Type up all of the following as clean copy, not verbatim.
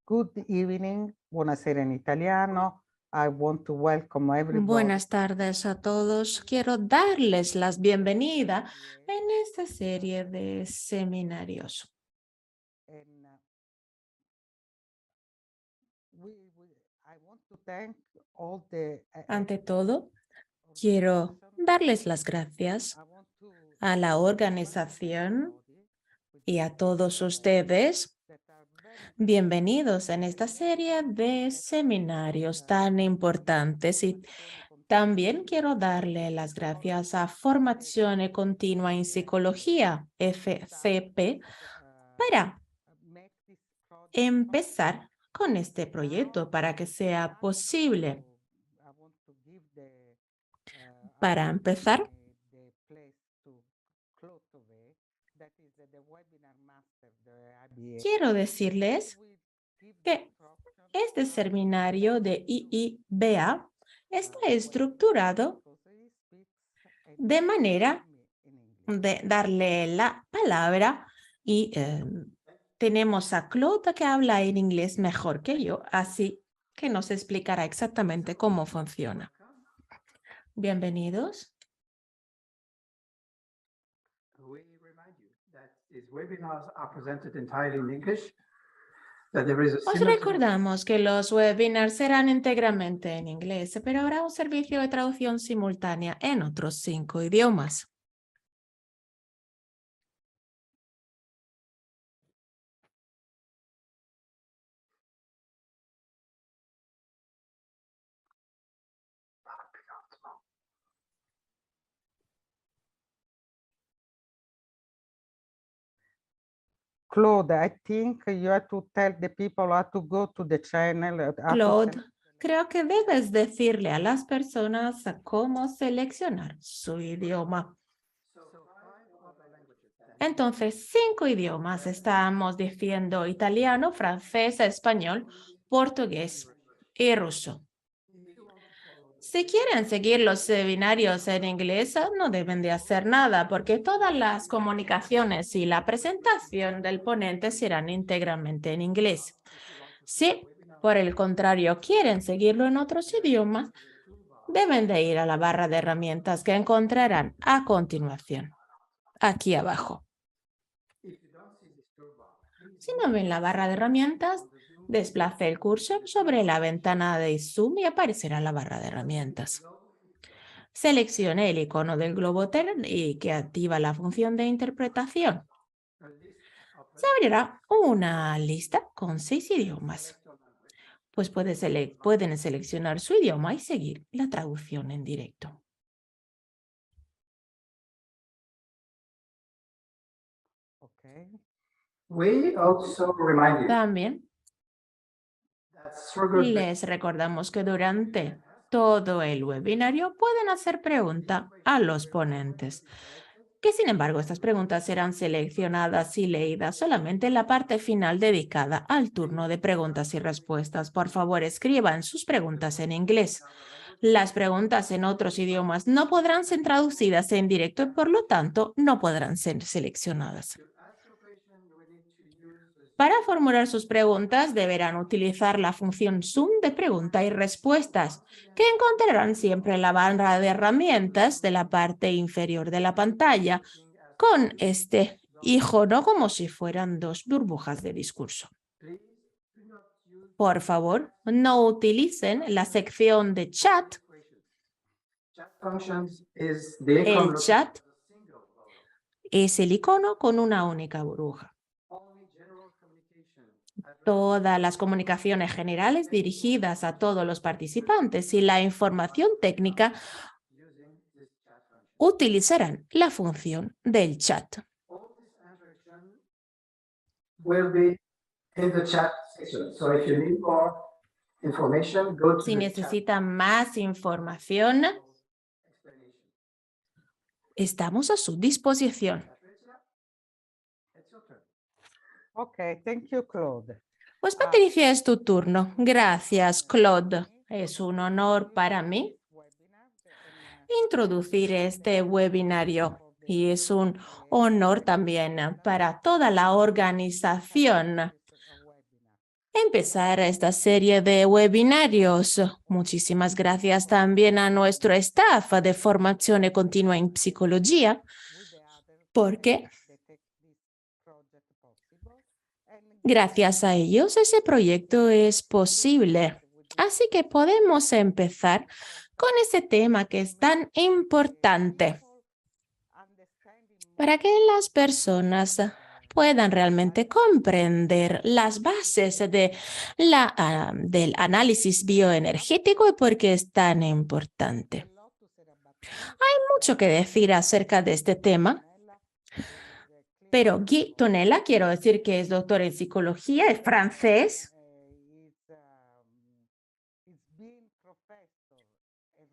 Good evening, buonasera en italiano. I want to welcome everybody. Buenas tardes a todos. Quiero darles la bienvenida en esta serie de seminarios. And, I want to thank all the, Ante todo, quiero darles las gracias I want to a la organización y a todos ustedes. that are very Bienvenidos en esta serie de seminarios tan importantes y también quiero darle las gracias a Formación Continua en Psicología, FCP, para make this project empezar con este proyecto para que sea posible. I want to give the, Para empezar, the place to Clotove, that is the webinar master, the IBA. quiero decirles We give the que instruction este seminario de IIBA está estructurado because he speaks de manera in English. de darle la palabra y tenemos a Claude que habla en inglés mejor que yo, así que nos explicará exactamente cómo funciona. Bienvenidos. We remind you that these webinars are presented entirely in English, that there is a Os simultaneous recordamos que los webinars serán íntegramente en inglés, pero habrá un servicio de traducción simultánea en otros 5 idiomas. Claude, I think you have to tell the people how to go to the channel. How to Claude, select- creo que debes decirle a las personas cómo seleccionar su idioma. Entonces, 5 idiomas estamos diciendo: italiano, francés, español, portugués y ruso. Si quieren seguir los seminarios en inglés, no deben de hacer nada porque todas las comunicaciones y la presentación del ponente serán íntegramente en inglés. Si, por el contrario, quieren seguirlo en otros idiomas, deben de ir a la barra de herramientas que encontrarán a continuación, aquí abajo. Si no ven la barra de herramientas, desplace el cursor sobre la ventana de Zoom y aparecerá la barra de herramientas. Seleccione el icono del globo y que activa la función de interpretación. Se abrirá una lista con 6 idiomas. Pues pueden seleccionar su idioma y seguir la traducción en directo. Okay. We also remind you También that through les recordamos que durante todo el webinario pueden hacer preguntas a los ponentes, que sin embargo estas preguntas serán seleccionadas y leídas solamente en la parte final dedicada al turno de preguntas y respuestas. Por favor, escriban sus preguntas en inglés. Las preguntas en otros idiomas no podrán ser traducidas en directo y por lo tanto no podrán ser seleccionadas. Para formular sus preguntas deberán utilizar la función Zoom de pregunta y respuestas, que encontrarán siempre en la barra de herramientas de la parte inferior de la pantalla, con este icono como si fueran 2 burbujas de discurso. Por favor, no utilicen la sección de chat. chat functions is the icon El chat es el icono con una única burbuja. only general communication. Todas las comunicaciones generales dirigidas a todos los participantes y la información técnica Using this chat function. utilizarán la función del chat. All this interaction will be in the chat section. So if you need more information, go to Si the chat necesitan más información, explanation. estamos a su disposición. Patricia, it's your turn. Okay, thank you, Claude. Pues Patricia, es tu turno. Gracias, Claude. Es un honor para mí introducir este webinario y es un honor también para toda la organización empezar esta serie de webinarios. Muchísimas gracias también a nuestro staff de formación continua en psicología, porque gracias a ellos ese proyecto es posible. Así que podemos empezar con ese tema que es tan importante para que las personas puedan realmente comprender las bases del análisis bioenergético y por qué es tan importante. Hay mucho que decir acerca de este tema, pero Guy Tonnella, quiero decir que es doctor en psicología, es francés,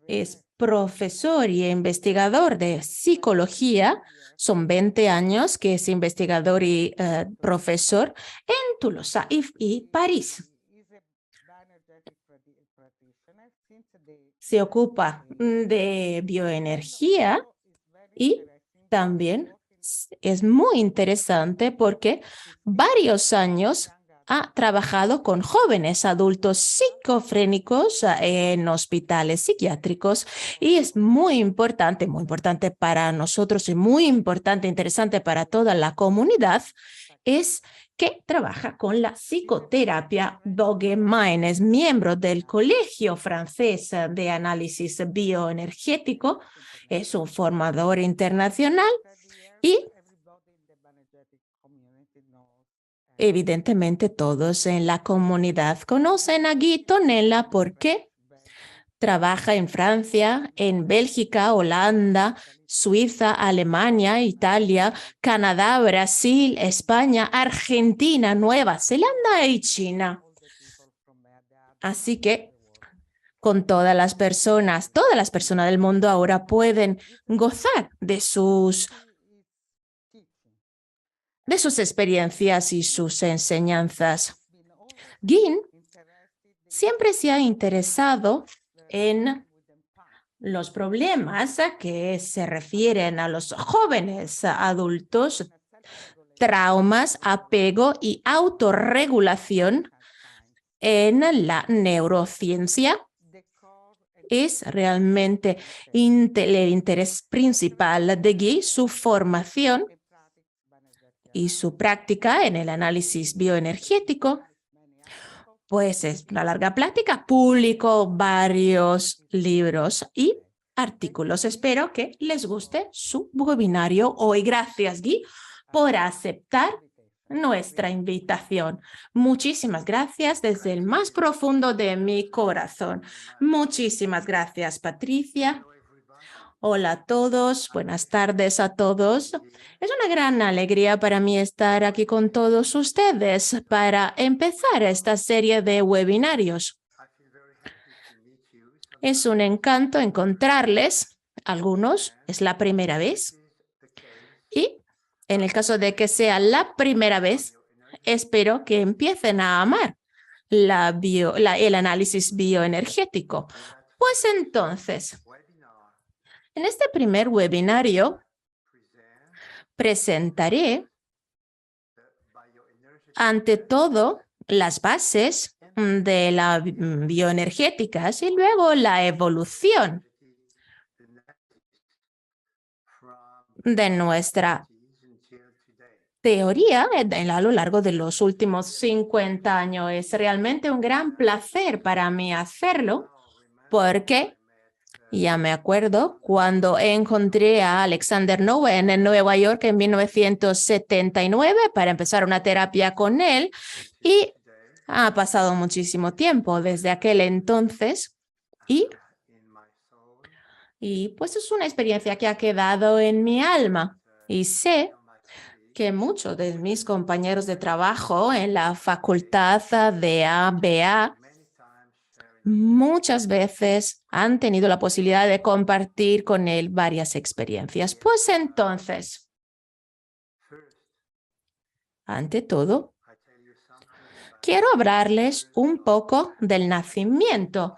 es profesor y investigador de psicología. Son 20 años que es investigador y profesor en Toulouse y París. Se ocupa de bioenergía y también es muy interesante porque varios años ha trabajado con jóvenes adultos psicofrénicos en hospitales psiquiátricos y es muy importante para nosotros y muy importante, interesante para toda la comunidad, es que trabaja con la psicoterapia Dogen-Main. Es miembro del Colegio Francés de Análisis Bioenergético, es un formador internacional y evidentemente todos en la comunidad conocen a Guy Tonnella porque trabaja en Francia, en Bélgica, Holanda, Suiza, Alemania, Italia, Canadá, Brasil, España, Argentina, Nueva Zelanda y China. Así que con todas las personas del mundo ahora pueden gozar de sus experiencias y sus enseñanzas. Guy siempre se ha interesado en los problemas que se refieren a los jóvenes adultos, traumas, apego y autorregulación en la neurociencia. Es realmente el interés principal de Guy, su formación y su práctica en el análisis bioenergético. Pues es una larga plática, publicó varios libros y artículos. Espero que les guste su webinario hoy. Gracias, Guy, por aceptar nuestra invitación. Muchísimas gracias desde el más profundo de mi corazón. Muchísimas gracias, Patricia. Hola a todos, buenas tardes a todos. Es una gran alegría para mí estar aquí con todos ustedes para empezar esta serie de webinarios. Es un encanto encontrarles. Algunos es la primera vez. Y en el caso de que sea la primera vez, espero que empiecen a amar el análisis bioenergético. Pues entonces, en este primer webinario presentaré, ante todo, las bases de la bioenergética y luego la evolución de nuestra teoría a lo largo de los últimos 50 años. Es realmente un gran placer para mí hacerlo porque ya me acuerdo cuando encontré a Alexander Lowen en Nueva York en 1979 para empezar una terapia con él y ha pasado muchísimo tiempo desde aquel entonces y pues es una experiencia que ha quedado en mi alma y sé que muchos de mis compañeros de trabajo en la facultad de ABA muchas veces han tenido la posibilidad de compartir con él varias experiencias. Pues entonces, ante todo, quiero hablarles un poco del nacimiento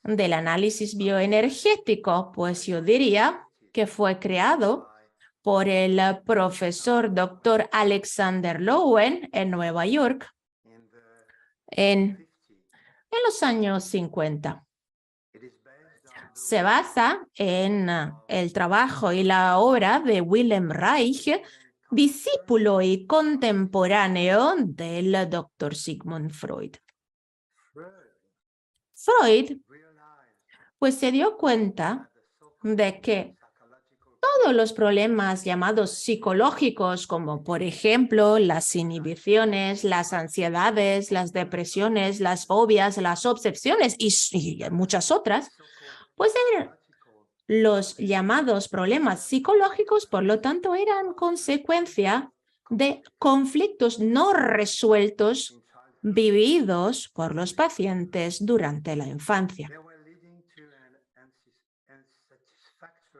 del análisis bioenergético, pues yo diría que fue creado por el profesor Dr. Alexander Lowen en Nueva York en los años 50. Se basa en el trabajo y la obra de Wilhelm Reich, discípulo y contemporáneo del doctor Sigmund Freud. Freud, pues se dio cuenta de que todos los problemas llamados psicológicos, como por ejemplo las inhibiciones, las ansiedades, las depresiones, las fobias, las obsesiones y muchas otras, pues eran los llamados problemas psicológicos, por lo tanto, eran consecuencia de conflictos no resueltos vividos por los pacientes durante la infancia.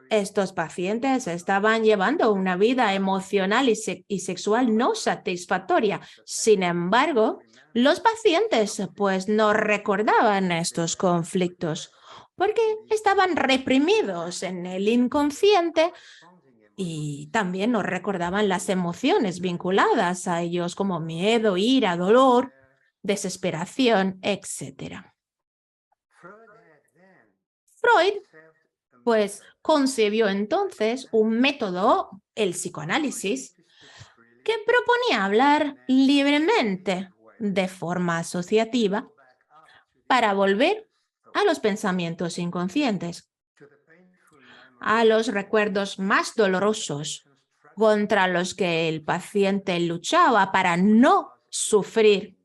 Estos pacientes estaban llevando una vida emocional y sexual no satisfactoria. Sin embargo, los pacientes pues no recordaban estos conflictos porque estaban reprimidos en el inconsciente y también no recordaban las emociones vinculadas a ellos como miedo, ira, dolor, desesperación, etc. Freud pues concibió entonces un método, el psicoanálisis, que proponía hablar libremente, de forma asociativa, para volver a los pensamientos inconscientes, a los recuerdos más dolorosos contra los que el paciente luchaba para no sufrir,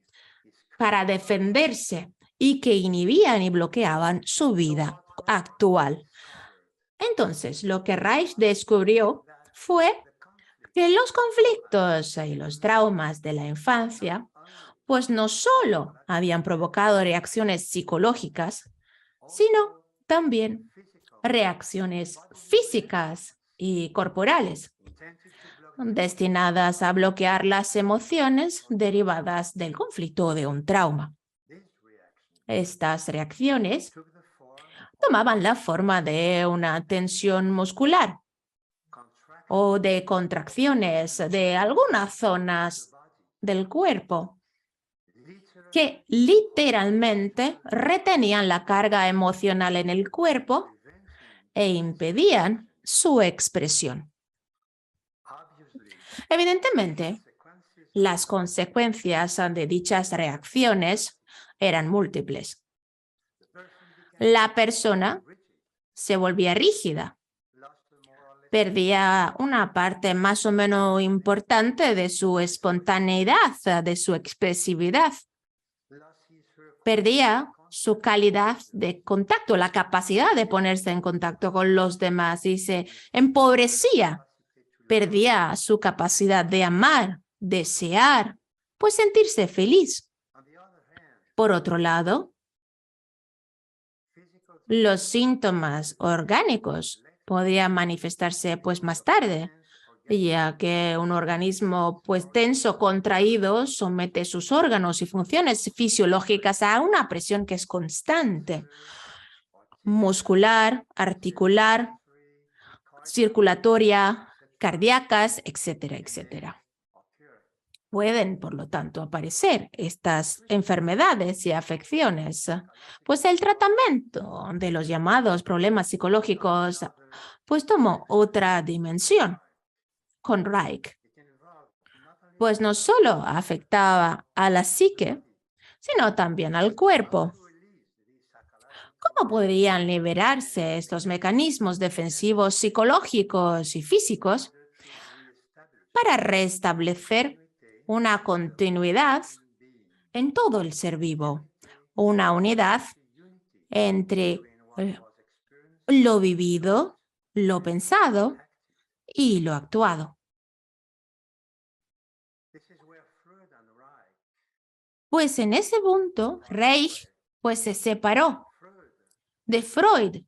para defenderse y que inhibían y bloqueaban su vida actual. Entonces, lo que Reich descubrió fue que los conflictos y los traumas de la infancia, pues no solo habían provocado reacciones psicológicas, sino también reacciones físicas y corporales, destinadas a bloquear las emociones derivadas del conflicto o de un trauma. Estas reacciones tomaban la forma de una tensión muscular o de contracciones de algunas zonas del cuerpo que literalmente retenían la carga emocional en el cuerpo e impedían su expresión. Evidentemente, las consecuencias de dichas reacciones eran múltiples. La persona se volvía rígida, perdía una parte más o menos importante de su espontaneidad, de su expresividad, perdía su calidad de contacto, la capacidad de ponerse en contacto con los demás y se empobrecía, perdía su capacidad de amar, desear, pues sentirse feliz. Por otro lado, los síntomas orgánicos podrían manifestarse pues más tarde, ya que un organismo pues tenso, contraído, somete sus órganos y funciones fisiológicas a una presión que es constante, muscular, articular, circulatoria, cardíacas, etcétera, etcétera. Pueden, por lo tanto, aparecer estas enfermedades y afecciones, pues el tratamiento de los llamados problemas psicológicos pues tomó otra dimensión con Reich, pues no solo afectaba a la psique, sino también al cuerpo. ¿Cómo podrían liberarse estos mecanismos defensivos psicológicos y físicos para restablecer una continuidad en todo el ser vivo, una unidad entre lo vivido, lo pensado y lo actuado? Pues en ese punto, Reich pues se separó de Freud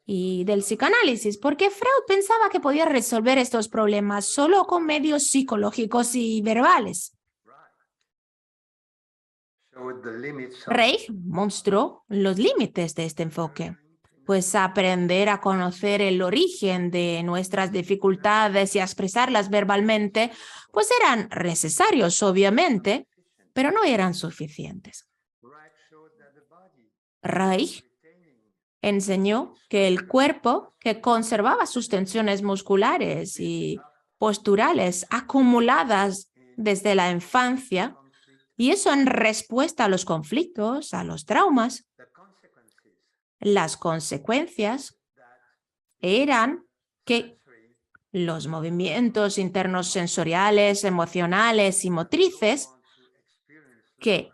y del psicoanálisis, porque Freud pensaba que podía resolver estos problemas solo con medios psicológicos y verbales. Reich mostró los límites de este enfoque, pues aprender a conocer el origen de nuestras dificultades y a expresarlas verbalmente, pues eran necesarios, obviamente, pero no eran suficientes. Reich enseñó que el cuerpo, que conservaba sus tensiones musculares y posturales acumuladas desde la infancia, y eso en respuesta a los conflictos, a los traumas, las consecuencias eran que los movimientos internos sensoriales, emocionales y motrices que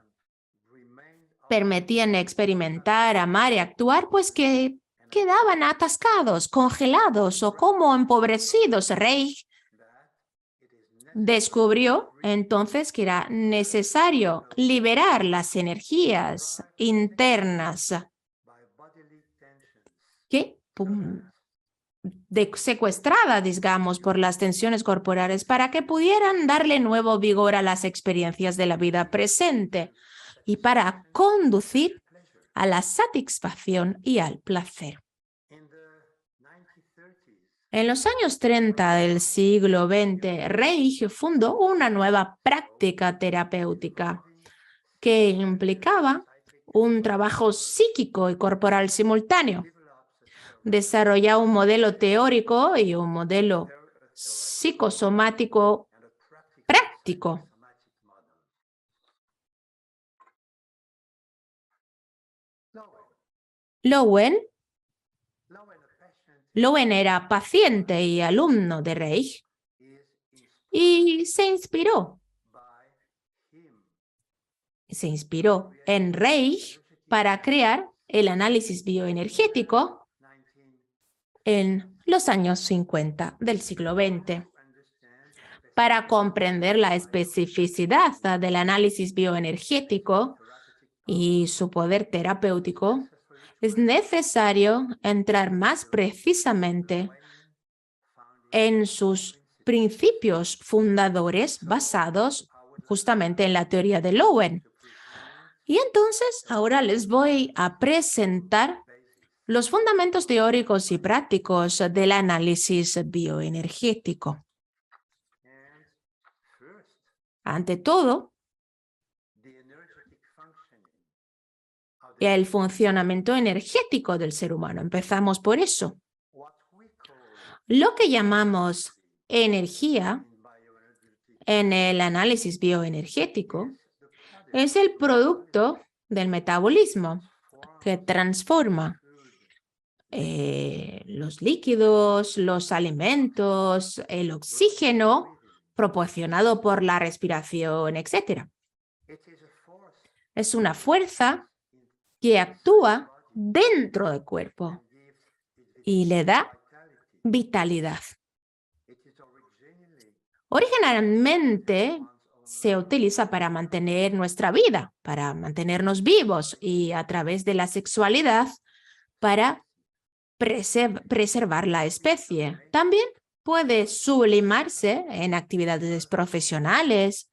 permitían experimentar, amar y actuar, pues que quedaban atascados, congelados o como empobrecidos. Reich descubrió entonces que era necesario liberar las energías internas que secuestradas, digamos, por las tensiones corporales para que pudieran darle nuevo vigor a las experiencias de la vida presente y para conducir a la satisfacción y al placer. En los años 30 del siglo XX, Reich fundó una nueva práctica terapéutica que implicaba un trabajo psíquico y corporal simultáneo. Desarrolló un modelo teórico y un modelo psicosomático práctico. Lowen era paciente y alumno de Reich y se inspiró en Reich para crear el análisis bioenergético en los años 50 del siglo XX. Para comprender la especificidad del análisis bioenergético y su poder terapéutico, es necesario entrar más precisamente en sus principios fundadores basados justamente en la teoría de Lowen. Y entonces ahora les voy a presentar los fundamentos teóricos y prácticos del análisis bioenergético. Ante todo, el funcionamiento energético del ser humano. Empezamos por eso. Lo que llamamos energía en el análisis bioenergético es el producto del metabolismo que transforma los líquidos, los alimentos, el oxígeno proporcionado por la respiración, etc. Es una fuerza que actúa dentro del cuerpo y le da vitalidad. Originalmente se utiliza para mantener nuestra vida, para mantenernos vivos y a través de la sexualidad para preservar la especie. También puede sublimarse en actividades profesionales,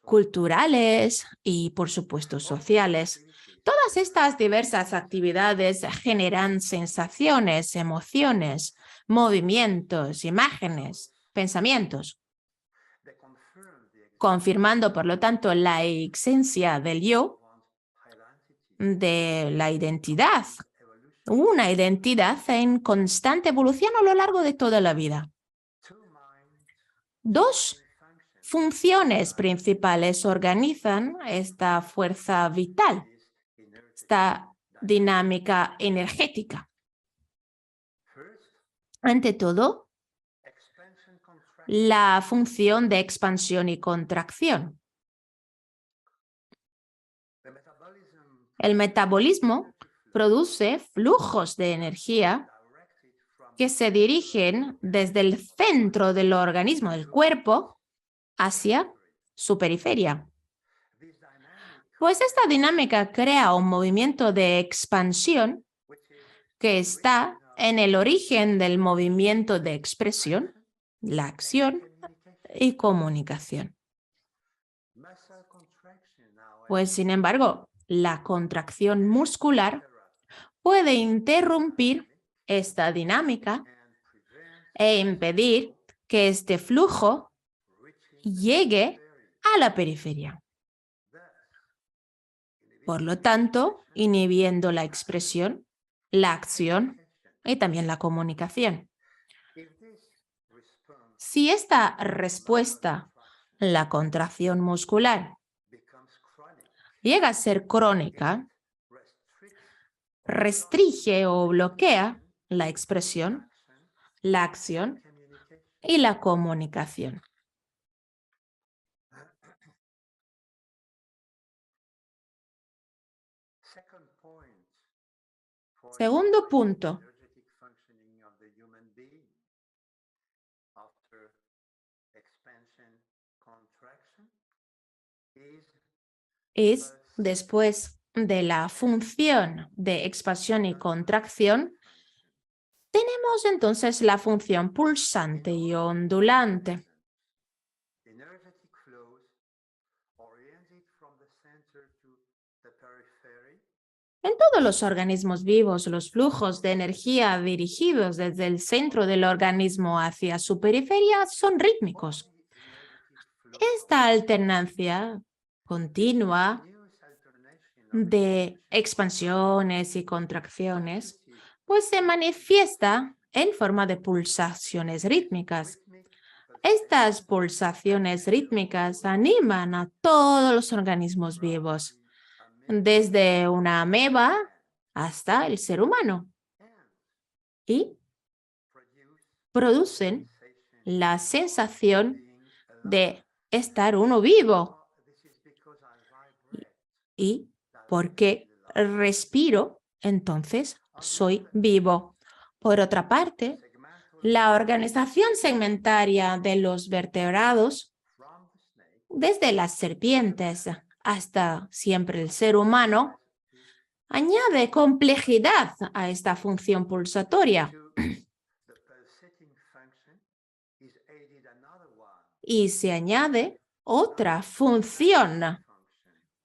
culturales y, por supuesto, sociales. Todas estas diversas actividades generan sensaciones, emociones, movimientos, imágenes, pensamientos, confirmando, por lo tanto, la esencia del yo, de la identidad, una identidad en constante evolución a lo largo de toda la vida. Dos funciones principales organizan esta fuerza vital, esta dinámica energética. Ante todo, la función de expansión y contracción. El metabolismo produce flujos de energía que se dirigen desde el centro del organismo, del cuerpo, hacia su periferia. Pues esta dinámica crea un movimiento de expansión que está en el origen del movimiento de expresión, la acción y comunicación. Pues, sin embargo, la contracción muscular puede interrumpir esta dinámica e impedir que este flujo llegue a la periferia. por lo tanto, inhibiendo la expresión, la acción y también la comunicación. Si esta respuesta, la contracción muscular, llega a ser crónica, restringe o bloquea la expresión, la acción y la comunicación. Segundo punto. Es después de la función de expansión y contracción, tenemos entonces la función pulsante y ondulante. En todos los organismos vivos, los flujos de energía dirigidos desde el centro del organismo hacia su periferia son rítmicos. Esta alternancia continua de expansiones y contracciones, pues se manifiesta en forma de pulsaciones rítmicas. Estas pulsaciones rítmicas animan a todos los organismos vivos, desde una ameba hasta el ser humano, y producen la sensación de estar uno vivo. Y porque respiro, entonces soy vivo. Por otra parte, la organización segmentaria de los vertebrados, desde las serpientes hasta siempre el ser humano, añade complejidad a esta función pulsatoria. Y se añade otra función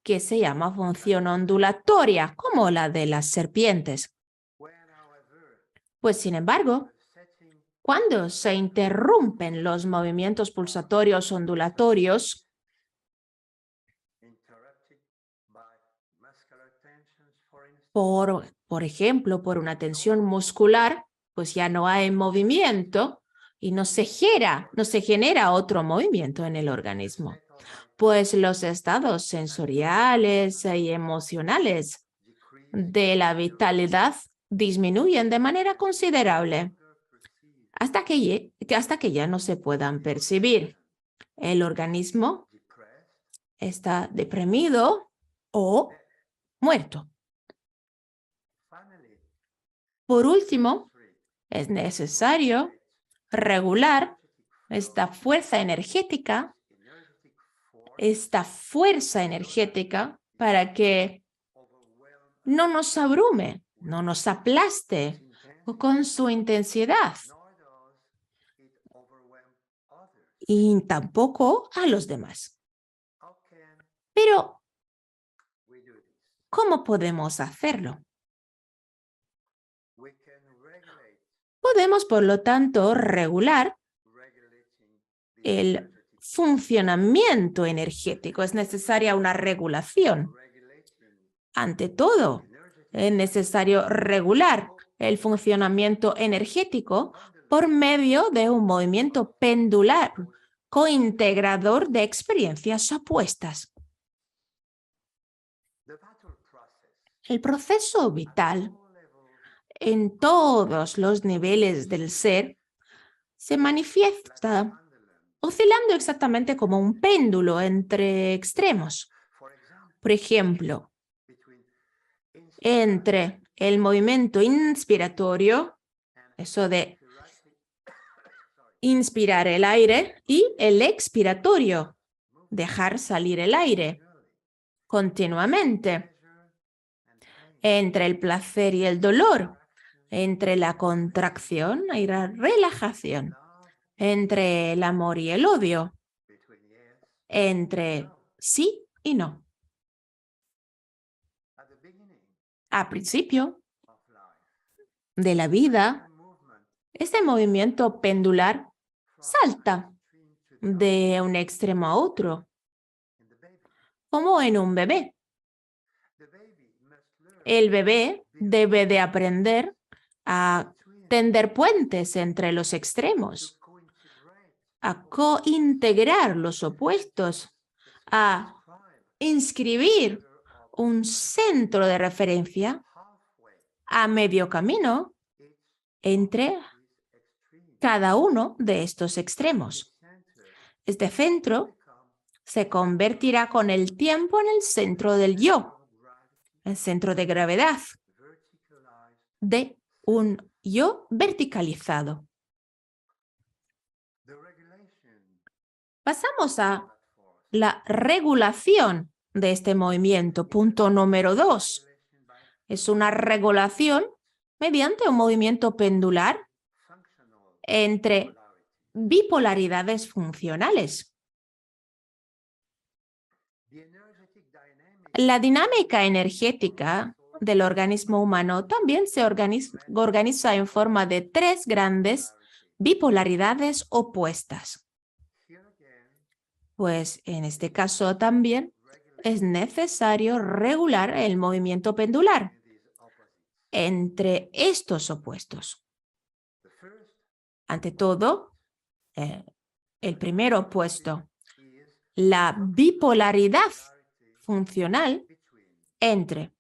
que se llama función ondulatoria, como la de las serpientes. Pues, sin embargo, cuando se interrumpen los movimientos pulsatorios ondulatorios, por ejemplo, por una tensión muscular, pues ya no hay movimiento y no se genera otro movimiento en el organismo. Pues los estados sensoriales y emocionales de la vitalidad disminuyen de manera considerable hasta que ya no se puedan percibir. El organismo está deprimido o muerto. Por último, es necesario regular esta fuerza energética para que no nos abrume, no nos aplaste con su intensidad y tampoco a los demás. Pero, ¿cómo podemos hacerlo? Podemos, por lo tanto, regular el funcionamiento energético. Es necesaria una regulación. Ante todo, es necesario regular el funcionamiento energético por medio de un movimiento pendular cointegrador de experiencias opuestas. El proceso vital en todos los niveles del ser se manifiesta oscilando exactamente como un péndulo entre extremos. Por ejemplo, entre el movimiento inspiratorio, eso de inspirar el aire, y el expiratorio, dejar salir el aire continuamente. Entre el placer y el dolor, entre la contracción y la relajación, entre el amor y el odio, entre sí y no. Al principio de la vida, este movimiento pendular salta de un extremo a otro, como en un bebé. el bebé debe de aprender a tender puentes entre los extremos, a cointegrar los opuestos, a inscribir un centro de referencia a medio camino entre cada uno de estos extremos. Este centro se convertirá con el tiempo en el centro del yo, el centro de gravedad de un yo verticalizado. Pasamos a la regulación de este movimiento. Punto número 2. Es una regulación mediante un movimiento pendular entre bipolaridades funcionales. La dinámica energética del organismo humano también se organiza en forma de 3 grandes bipolaridades opuestas. Pues en este caso también es necesario regular el movimiento pendular entre estos opuestos. Ante todo, el primer opuesto, la bipolaridad funcional entre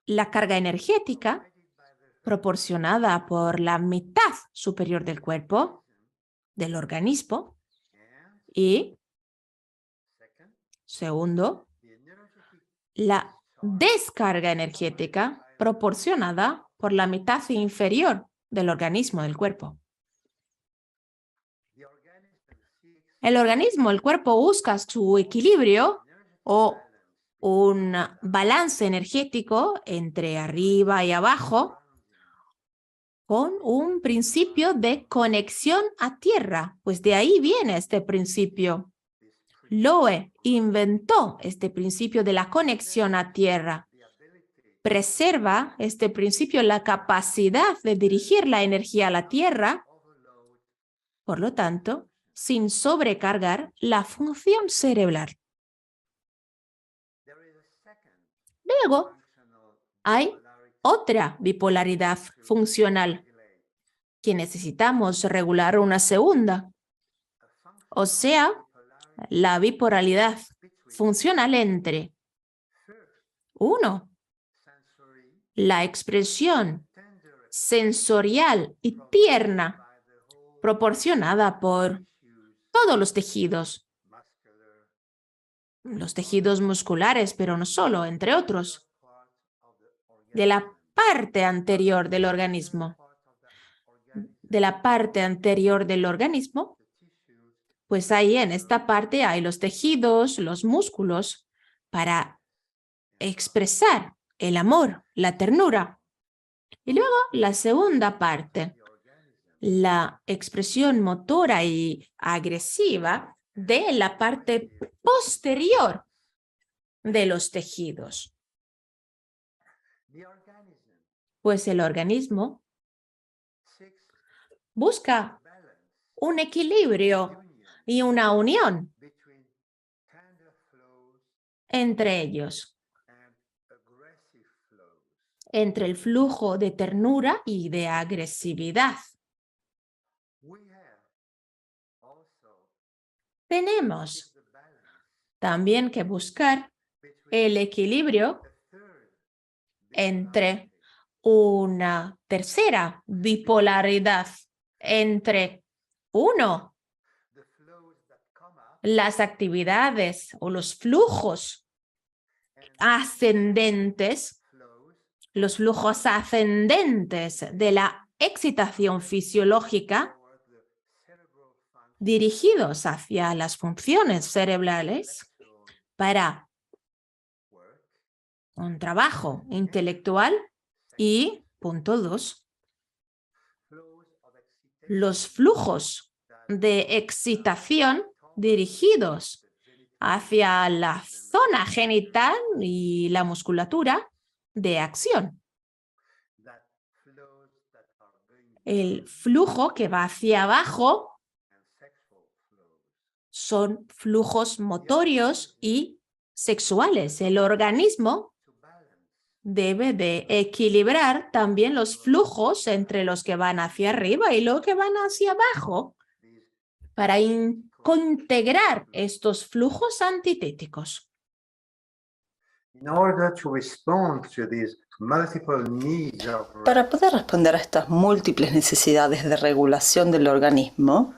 la carga energética proporcionada por la mitad superior del cuerpo, del organismo, y, segundo, la descarga energética proporcionada por la mitad inferior del organismo, del cuerpo. El cuerpo busca su equilibrio o un balance energético entre arriba y abajo con un principio de conexión a tierra, pues de ahí viene este principio. Loe inventó este principio de la conexión a tierra. Preserva este principio la capacidad de dirigir la energía a la tierra, por lo tanto, sin sobrecargar la función cerebral. Luego, hay otra bipolaridad funcional que necesitamos regular una segunda, o sea, la bipolaridad funcional entre 1. La expresión sensorial y tierna proporcionada por todos los tejidos musculares, pero no solo, entre otros, de la parte anterior del organismo. Pues ahí en esta parte hay los tejidos, los músculos, para expresar el amor, la ternura. Y luego la segunda parte, la expresión motora y agresiva de la parte posterior de los tejidos. Pues el organismo busca un equilibrio y una unión entre ellos, entre el flujo de ternura y de agresividad. Tenemos también que buscar el equilibrio entre una tercera bipolaridad, entre 1, las actividades o los flujos ascendentes, de la excitación fisiológica dirigidos hacia las funciones cerebrales para un trabajo intelectual, y punto 2, los flujos de excitación dirigidos hacia la zona genital y la musculatura de acción. El flujo que va hacia abajo son flujos motorios y sexuales. El organismo debe de equilibrar también los flujos entre los que van hacia arriba y los que van hacia abajo para integrar estos flujos antitéticos. In order to respond to these multiple needs of Para poder responder a estas múltiples necesidades de regulación del organismo,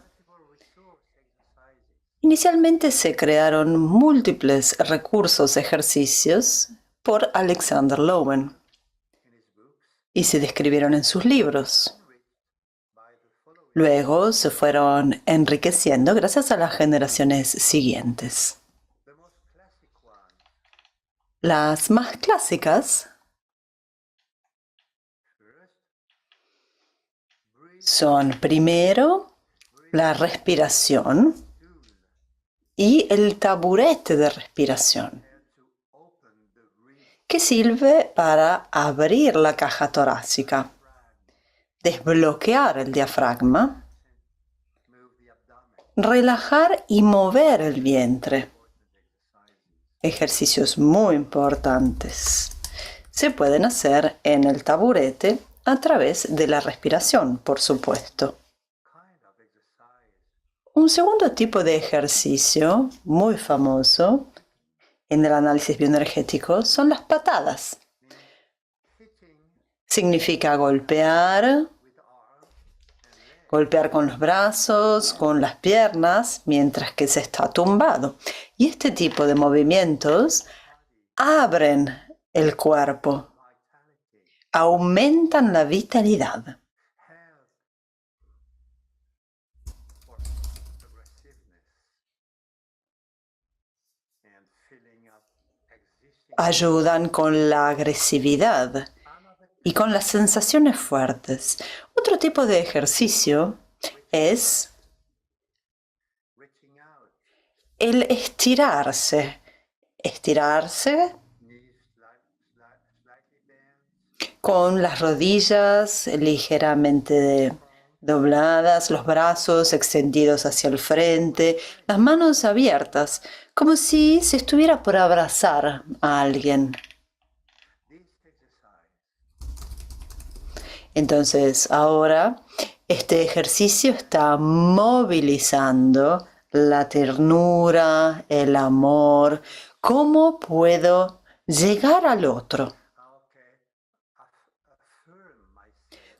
inicialmente se crearon múltiples recursos ejercicios por Alexander Lowen y se describieron en sus libros. Luego se fueron enriqueciendo gracias a las generaciones siguientes. Las más clásicas son primero la respiración y el taburete de respiración, que sirve para abrir la caja torácica, desbloquear el diafragma, relajar y mover el vientre. Ejercicios muy importantes. Se pueden hacer en el taburete a través de la respiración, por supuesto. Un segundo tipo de ejercicio muy famoso en el análisis bioenergético son las patadas. Significa golpear con los brazos, con las piernas, mientras que se está tumbado. Y este tipo de movimientos abren el cuerpo, aumentan la vitalidad. Ayudan con la agresividad y con las sensaciones fuertes. Otro tipo de ejercicio es el estirarse. Estirarse con las rodillas ligeramente dobladas, los brazos extendidos hacia el frente, las manos abiertas, como si se estuviera por abrazar a alguien. Entonces, ahora este ejercicio está movilizando la ternura, el amor. ¿Cómo puedo llegar al otro?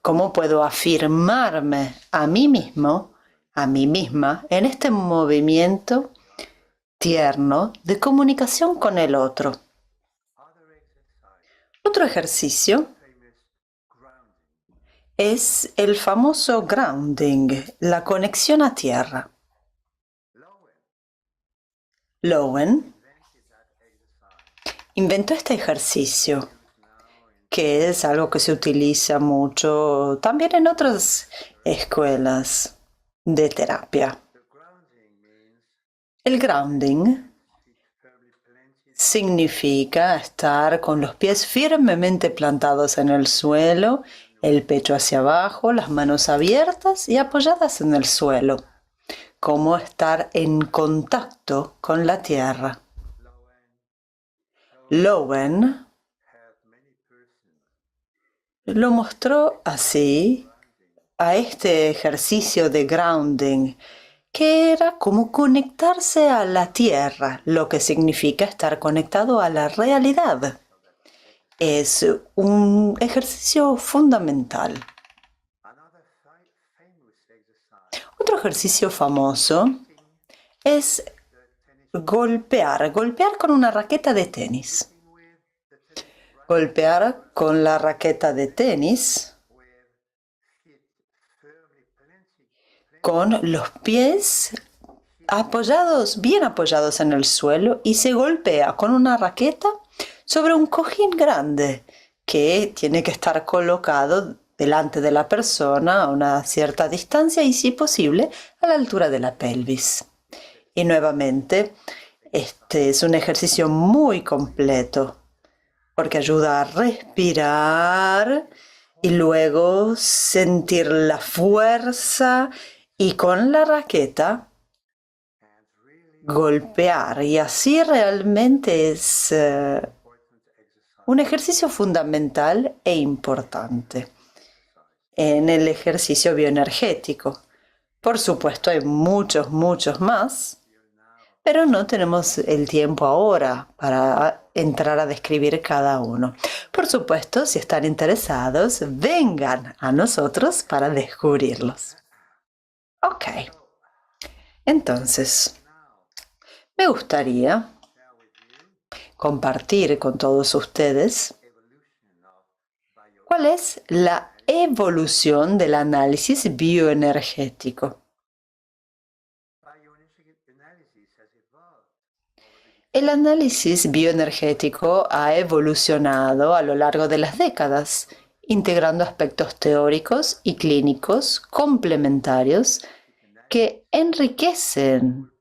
¿Cómo puedo afirmarme a mí mismo, a mí misma, en este movimiento tierno de comunicación con el otro? Otro ejercicio es el famoso grounding, la conexión a tierra. Lowen inventó este ejercicio, que es algo que se utiliza mucho también en otras escuelas de terapia. El grounding significa estar con los pies firmemente plantados en el suelo, el pecho hacia abajo, las manos abiertas y apoyadas en el suelo, como estar en contacto con la tierra. Lowen lo mostró así a este ejercicio de grounding, que era como conectarse a la tierra, lo que significa estar conectado a la realidad. Es un ejercicio fundamental. Otro ejercicio famoso es golpear con una raqueta de tenis. Golpear con la raqueta de tenis con los pies apoyados, bien apoyados en el suelo, y se golpea con una raqueta sobre un cojín grande que tiene que estar colocado delante de la persona a una cierta distancia y, si posible, a la altura de la pelvis. Y nuevamente, este es un ejercicio muy completo porque ayuda a respirar y luego sentir la fuerza, y con la raqueta golpear y así realmente es un ejercicio fundamental e importante en el ejercicio bioenergético. Por supuesto, hay muchos más, pero no tenemos el tiempo ahora para entrar a describir cada uno. Por supuesto, si están interesados, vengan a nosotros para descubrirlos. Ok. Entonces, me gustaría compartir con todos ustedes cuál es la evolución del análisis bioenergético. El análisis bioenergético ha evolucionado a lo largo de las décadas, integrando aspectos teóricos y clínicos complementarios que enriquecen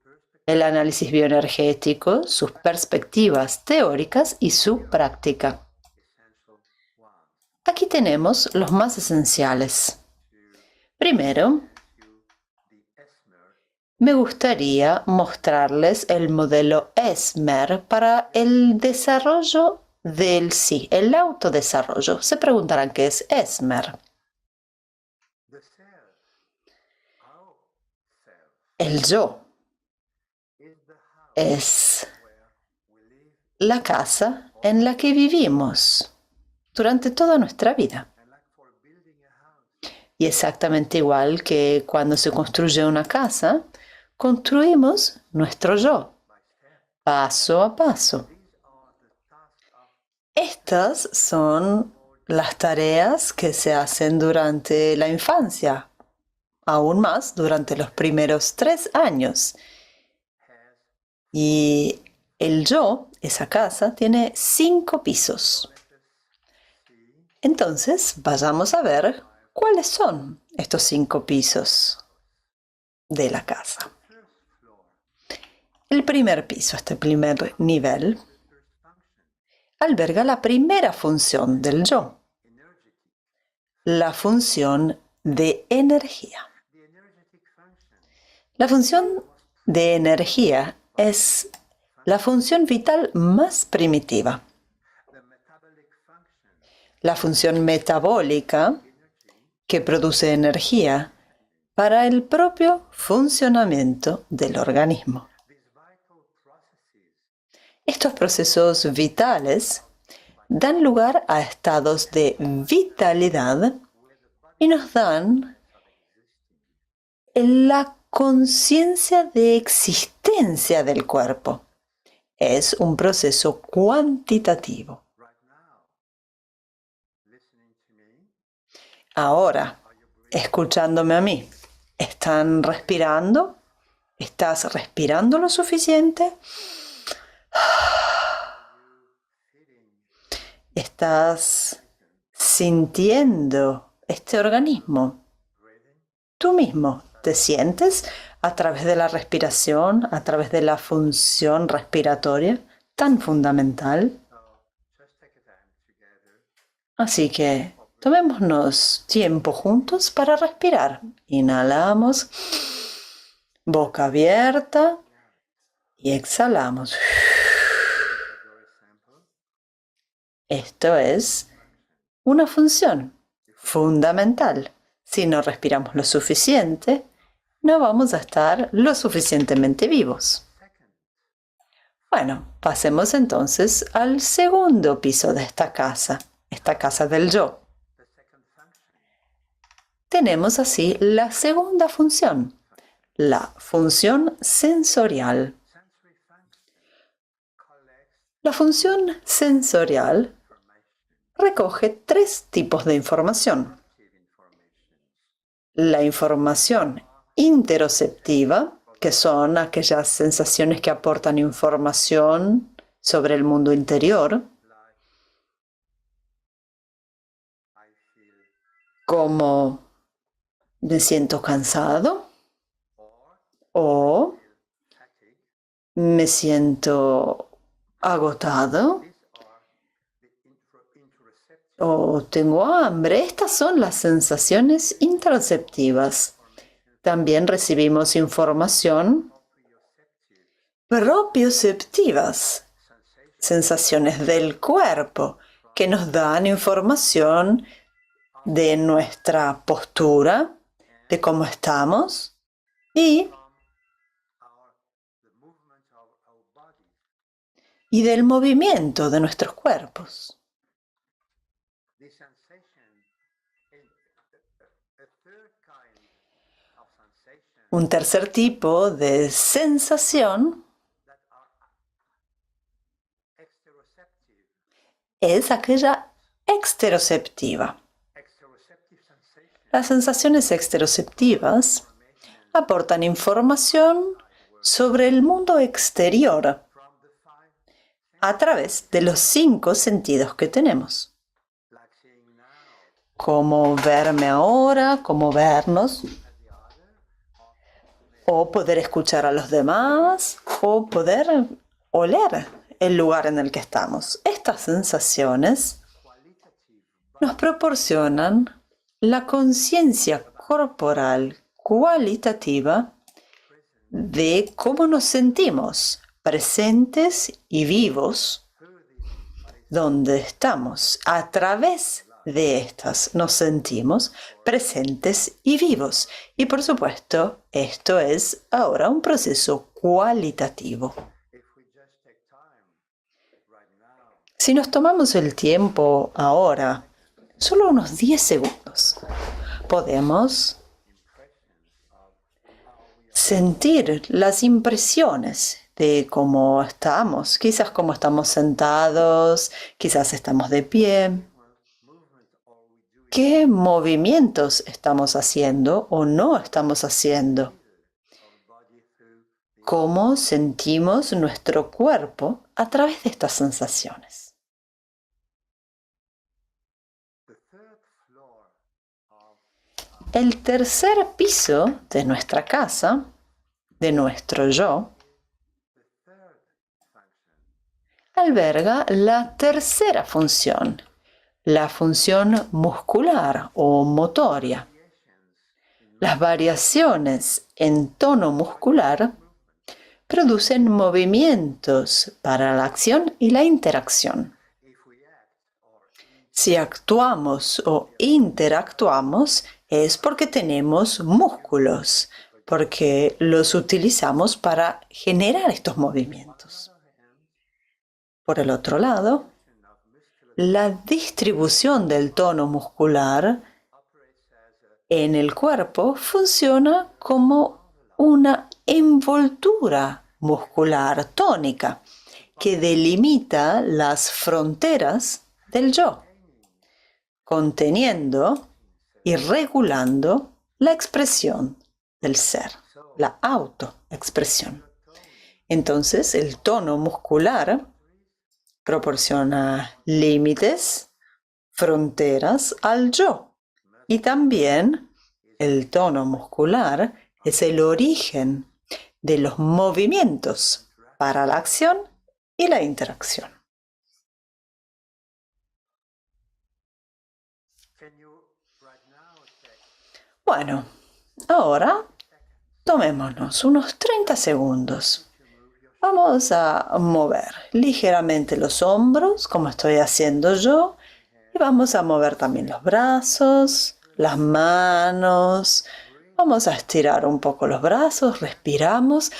el análisis bioenergético, sus perspectivas teóricas y su práctica. Aquí tenemos los más esenciales. Primero, me gustaría mostrarles el modelo ESMER para el desarrollo del sí, el autodesarrollo. Se preguntarán qué es ESMER. El yo es la casa en la que vivimos durante toda nuestra vida. Y exactamente igual que cuando se construye una casa, construimos nuestro yo, paso a paso. Estas son las tareas que se hacen durante la infancia, aún más durante los primeros 3 años. Y el yo, esa casa, tiene 5 pisos. Entonces, vayamos a ver cuáles son estos 5 pisos de la casa. El primer piso, este primer nivel, alberga la primera función del yo, la función de energía. La función de energía es la función vital más primitiva. La función metabólica que produce energía para el propio funcionamiento del organismo. Estos procesos vitales dan lugar a estados de vitalidad y nos dan la conciencia de existencia del cuerpo. Es un proceso cuantitativo. Ahora, escuchándome a mí, ¿están respirando? ¿Estás respirando lo suficiente? ¿Estás sintiendo este organismo? Tú mismo te sientes a través de la respiración, a través de la función respiratoria tan fundamental. Así que tomémonos tiempo juntos para respirar. Inhalamos, boca abierta y exhalamos. Esto es una función fundamental. Si no respiramos lo suficiente, no vamos a estar lo suficientemente vivos. Bueno, pasemos entonces al segundo piso de esta casa del yo. Tenemos así la segunda función, la función sensorial. La función sensorial recoge 3 tipos de información. La información interoceptiva, que son aquellas sensaciones que aportan información sobre el mundo interior, como me siento cansado o me siento agotado o tengo hambre. Estas son las sensaciones interoceptivas. También recibimos información propioceptivas, sensaciones del cuerpo que nos dan información de nuestra postura, de cómo estamos y del movimiento de nuestros cuerpos. Un tercer tipo de sensación es aquella exteroceptiva. Las sensaciones exteroceptivas aportan información sobre el mundo exterior a través de los 5 sentidos que tenemos. Como verme ahora, como vernos, o poder escuchar a los demás, o poder oler el lugar en el que estamos. Estas sensaciones nos proporcionan la conciencia corporal cualitativa de cómo nos sentimos presentes y vivos donde estamos. A través de estas nos sentimos presentes y vivos. Y por supuesto, esto es ahora un proceso cualitativo. Si nos tomamos el tiempo ahora, solo unos 10 segundos, podemos sentir las impresiones de cómo estamos, quizás cómo estamos sentados, quizás estamos de pie, qué movimientos estamos haciendo o no estamos haciendo, cómo sentimos nuestro cuerpo a través de estas sensaciones. El tercer piso de nuestra casa, de nuestro yo, alberga la tercera función, la función muscular o motoria. Las variaciones en tono muscular producen movimientos para la acción y la interacción. Si actuamos o interactuamos, es porque tenemos músculos, porque los utilizamos para generar estos movimientos. Por el otro lado, la distribución del tono muscular en el cuerpo funciona como una envoltura muscular tónica que delimita las fronteras del yo, conteniendo y regulando la expresión del ser, la autoexpresión. Entonces, el tono muscular proporciona límites, fronteras al yo. Y también el tono muscular es el origen de los movimientos para la acción y la interacción. Bueno, ahora tomémonos unos 30 segundos. Vamos a mover ligeramente los hombros, como estoy haciendo yo, y vamos a mover también los brazos, las manos. Vamos a estirar un poco los brazos, respiramos.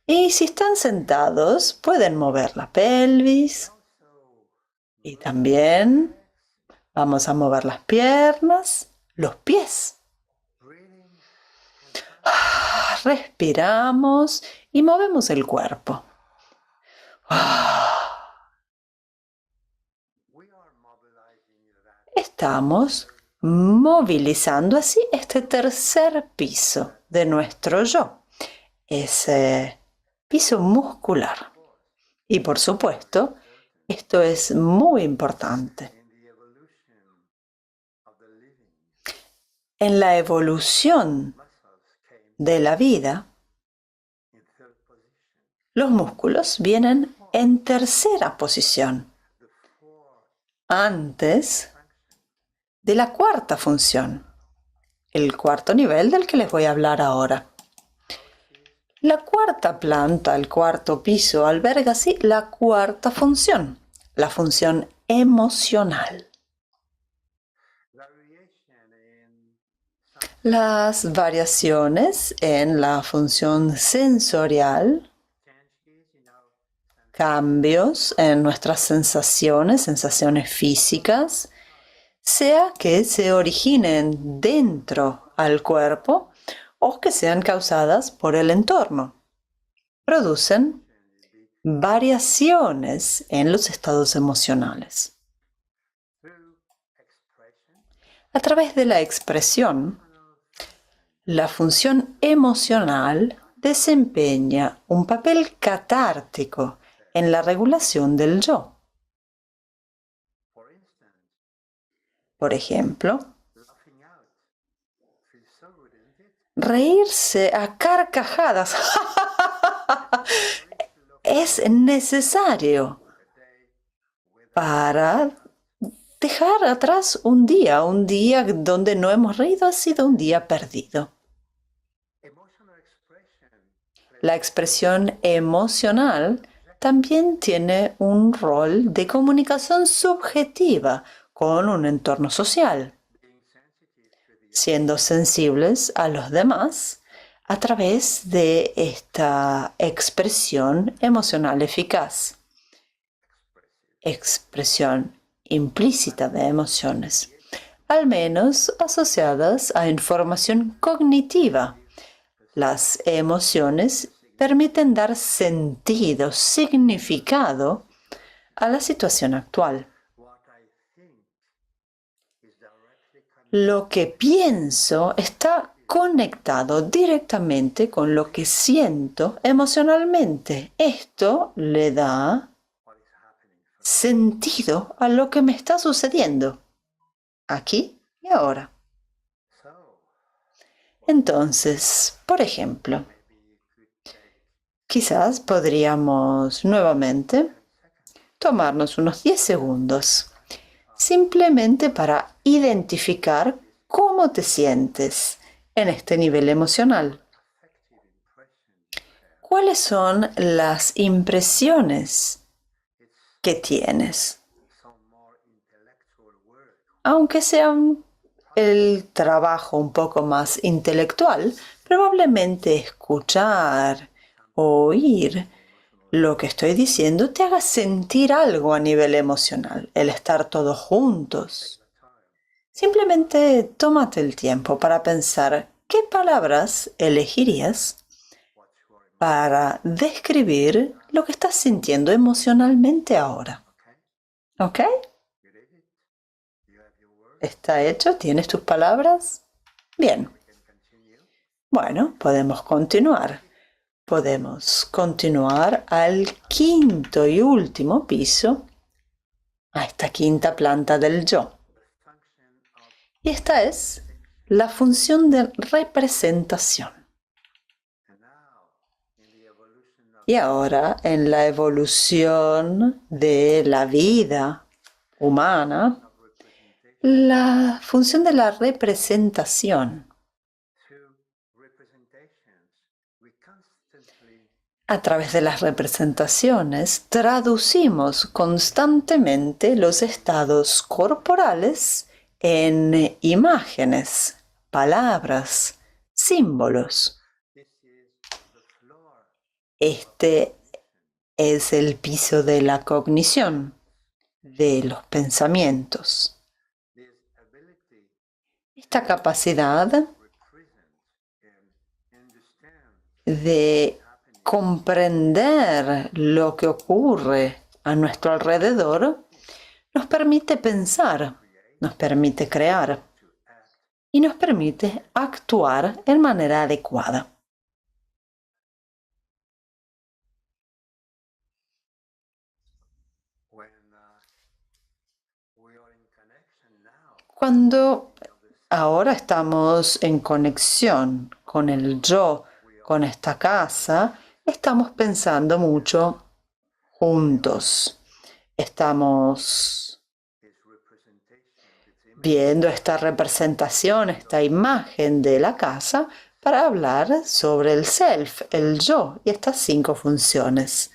Y si están sentados, pueden mover la pelvis. Y también vamos a mover las piernas, los pies. Respiramos y movemos el cuerpo. Estamos movilizando así este tercer piso de nuestro yo, ese piso muscular. Y por supuesto, esto es muy importante. En la evolución de la vida, los músculos vienen en tercera posición, antes de la cuarta función, el cuarto nivel del que les voy a hablar ahora. La cuarta planta, el cuarto piso, alberga así la cuarta función, la función emocional. Las variaciones en la función sensorial, cambios en nuestras sensaciones físicas, sea que se originen dentro al cuerpo o que sean causadas por el entorno, producen variaciones en los estados emocionales. A través de la expresión, la función emocional desempeña un papel catártico en la regulación del yo. Por ejemplo, reírse a carcajadas es necesario para dejar atrás un día donde no hemos reído ha sido un día perdido. La expresión emocional también tiene un rol de comunicación subjetiva con un entorno social, siendo sensibles a los demás a través de esta expresión emocional eficaz, expresión implícita de emociones, al menos asociadas a información cognitiva. Las emociones permiten dar sentido, significado a la situación actual. Lo que pienso está conectado directamente con lo que siento emocionalmente. Esto le da sentido a lo que me está sucediendo, aquí y ahora. Entonces, por ejemplo, quizás podríamos nuevamente tomarnos unos 10 segundos simplemente para identificar cómo te sientes en este nivel emocional. ¿Cuáles son las impresiones que tienes? Aunque sea el trabajo un poco más intelectual, probablemente escuchar, oír lo que estoy diciendo te haga sentir algo a nivel emocional, el estar todos juntos. Simplemente tómate el tiempo para pensar qué palabras elegirías para describir lo que estás sintiendo emocionalmente ahora. ¿Ok? ¿Está hecho? ¿Tienes tus palabras? Bien. Bueno, podemos continuar. Podemos continuar al quinto y último piso, a esta quinta planta del yo. Y esta es la función de representación. Y ahora, en la evolución de la vida humana, la función de la representación. A través de las representaciones, traducimos constantemente los estados corporales en imágenes, palabras, símbolos. Este es el piso de la cognición, de los pensamientos. Esta capacidad de comprender lo que ocurre a nuestro alrededor nos permite pensar, nos permite crear y nos permite actuar en manera adecuada. Cuando ahora estamos en conexión con el yo, con esta casa, estamos pensando mucho juntos. Estamos viendo esta representación, esta imagen de la casa para hablar sobre el self, el yo, y estas 5 funciones.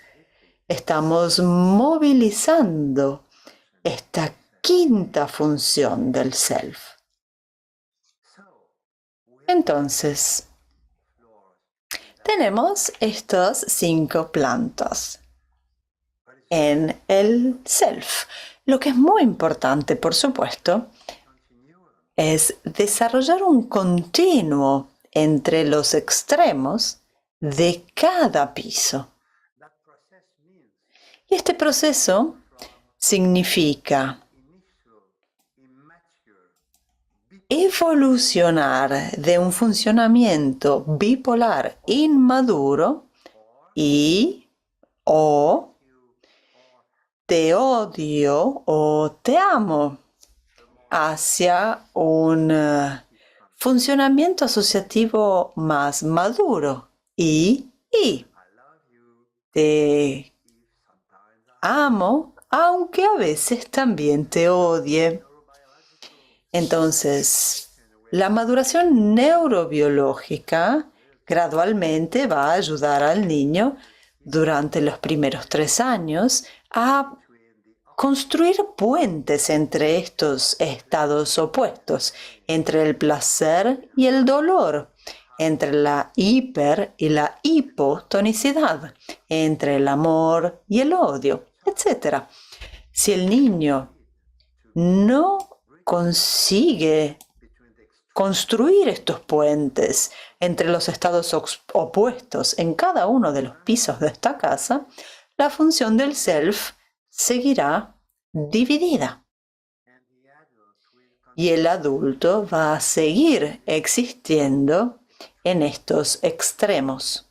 Estamos movilizando esta quinta función del self. Entonces, tenemos estas 5 plantas en el self. Lo que es muy importante, por supuesto, es desarrollar un continuo entre los extremos de cada piso. Y este proceso significa evolucionar de un funcionamiento bipolar inmaduro y o te odio o te amo hacia un funcionamiento asociativo más maduro y te amo, aunque a veces también te odie. Entonces, la maduración neurobiológica gradualmente va a ayudar al niño durante los primeros 3 años a construir puentes entre estos estados opuestos, entre el placer y el dolor, entre la hiper y la hipotonicidad, entre el amor y el odio, etc. Si el niño no consigue construir estos puentes entre los estados opuestos en cada uno de los pisos de esta casa, la función del self seguirá dividida. Y el adulto va a seguir existiendo en estos extremos.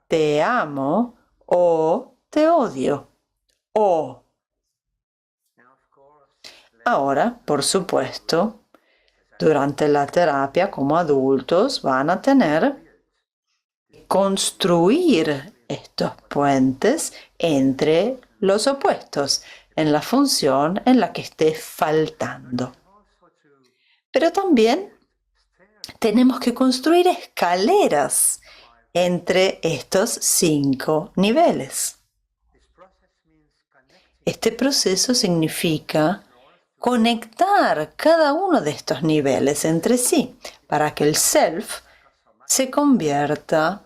Te amo o te odio. O. Ahora, por supuesto, durante la terapia como adultos van a tener que construir estos puentes entre los opuestos en la función en la que esté faltando. Pero también tenemos que construir escaleras entre estos 5 niveles. Este proceso significa conectar cada uno de estos niveles entre sí para que el self se convierta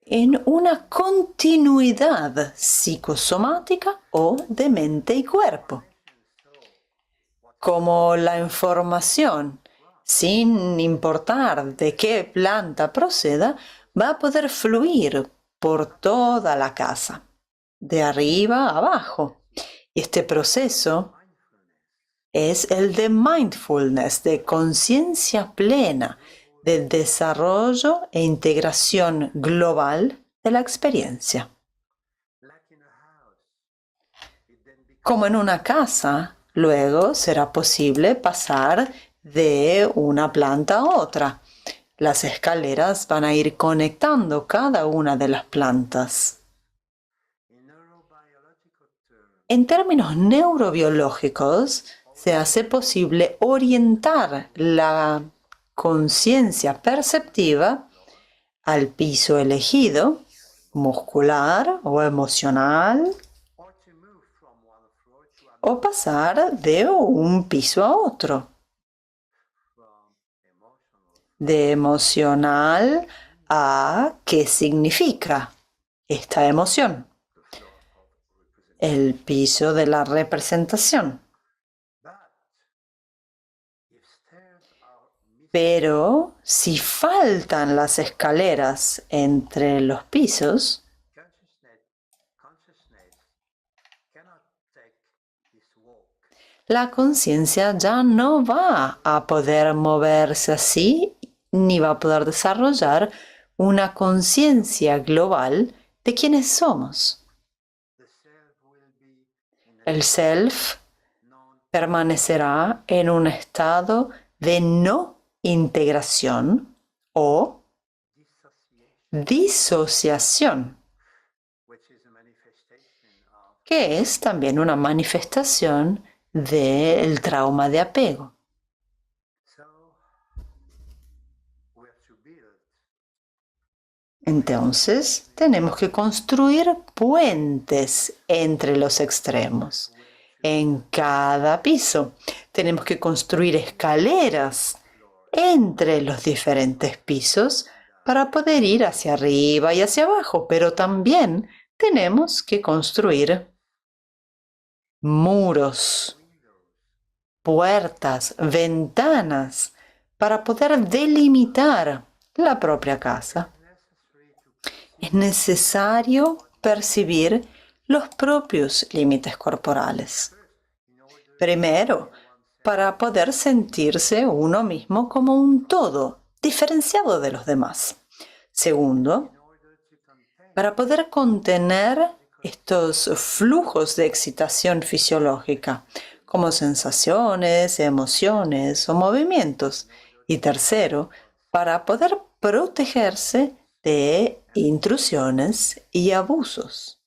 en una continuidad psicosomática o de mente y cuerpo. Como la información, sin importar de qué planta proceda, va a poder fluir por toda la casa, de arriba a abajo. Y este proceso es el de mindfulness, de conciencia plena, de desarrollo e integración global de la experiencia. Como en una casa, luego será posible pasar de una planta a otra. Las escaleras van a ir conectando cada una de las plantas. En términos neurobiológicos, se hace posible orientar la conciencia perceptiva al piso elegido, muscular o emocional, o pasar de un piso a otro. De emocional a qué significa esta emoción. El piso de la representación. Pero si faltan las escaleras entre los pisos, la conciencia ya no va a poder moverse así, ni va a poder desarrollar una conciencia global de quiénes somos. El self permanecerá en un estado de no integración o disociación, que es también una manifestación del trauma de apego. Entonces, tenemos que construir puentes entre los extremos. En cada piso tenemos que construir escaleras entre los diferentes pisos para poder ir hacia arriba y hacia abajo, pero también tenemos que construir muros, puertas, ventanas para poder delimitar la propia casa. Es necesario percibir los propios límites corporales. Primero, para poder sentirse uno mismo como un todo, diferenciado de los demás. Segundo, para poder contener estos flujos de excitación fisiológica, como sensaciones, emociones o movimientos. Y tercero, para poder protegerse de intrusiones y abusos.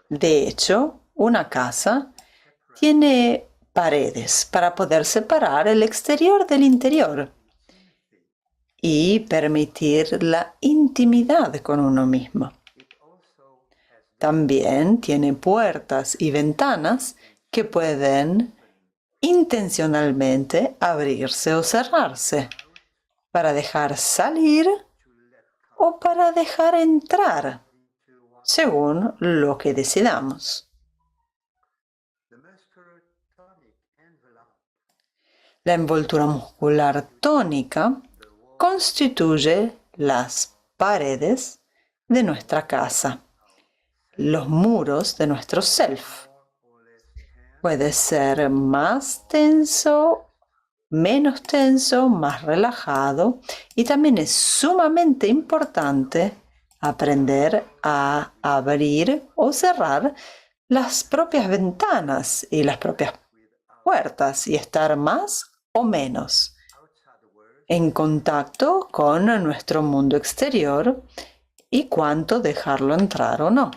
De hecho, una casa tiene paredes para poder separar el exterior del interior y permitir la intimidad con uno mismo. También tiene puertas y ventanas que pueden intencionalmente abrirse o cerrarse para dejar salir o para dejar entrar, según lo que decidamos. La envoltura muscular tónica constituye las paredes de nuestra casa, los muros de nuestro self. Puede ser más tenso, menos tenso, más relajado, y también es sumamente importante aprender a abrir o cerrar las propias ventanas y las propias puertas y estar más o menos en contacto con nuestro mundo exterior y cuánto dejarlo entrar o no.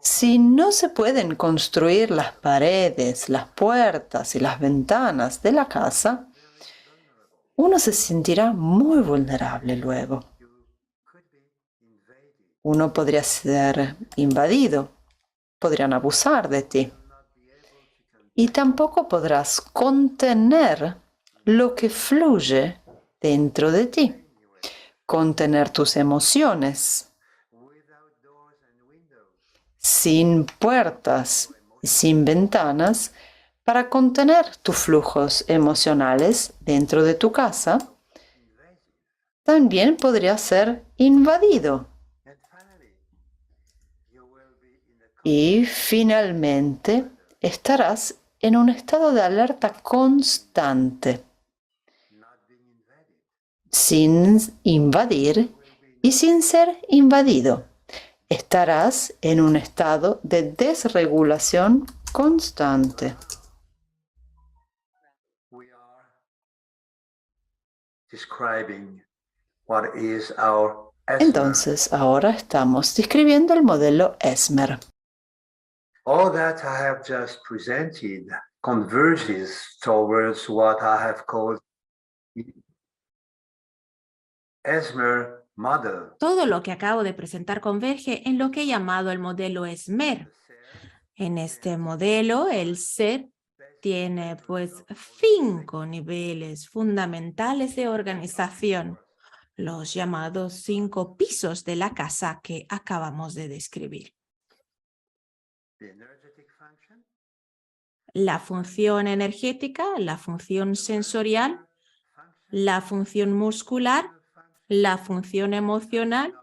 Si no se pueden construir las paredes, las puertas y las ventanas de la casa, uno se sentirá muy vulnerable luego. Uno podría ser invadido, podrían abusar de ti. Y tampoco podrás contener lo que fluye dentro de ti, contener tus emociones. Sin puertas y sin ventanas, para contener tus flujos emocionales dentro de tu casa, también podría ser invadido. Y finalmente, estarás en un estado de alerta constante, sin invadir y sin ser invadido. Estarás en un estado de desregulación constante. Entonces, ahora estamos describiendo el modelo Esmer. All that I have just presented converges towards what I have called Esmer model. Todo lo que acabo de presentar converge en lo que he llamado el modelo Esmer. En este modelo, el ser tiene 5 niveles fundamentales de organización, los llamados 5 pisos de la casa que acabamos de describir. La función energética, la función sensorial, la función muscular, la función emocional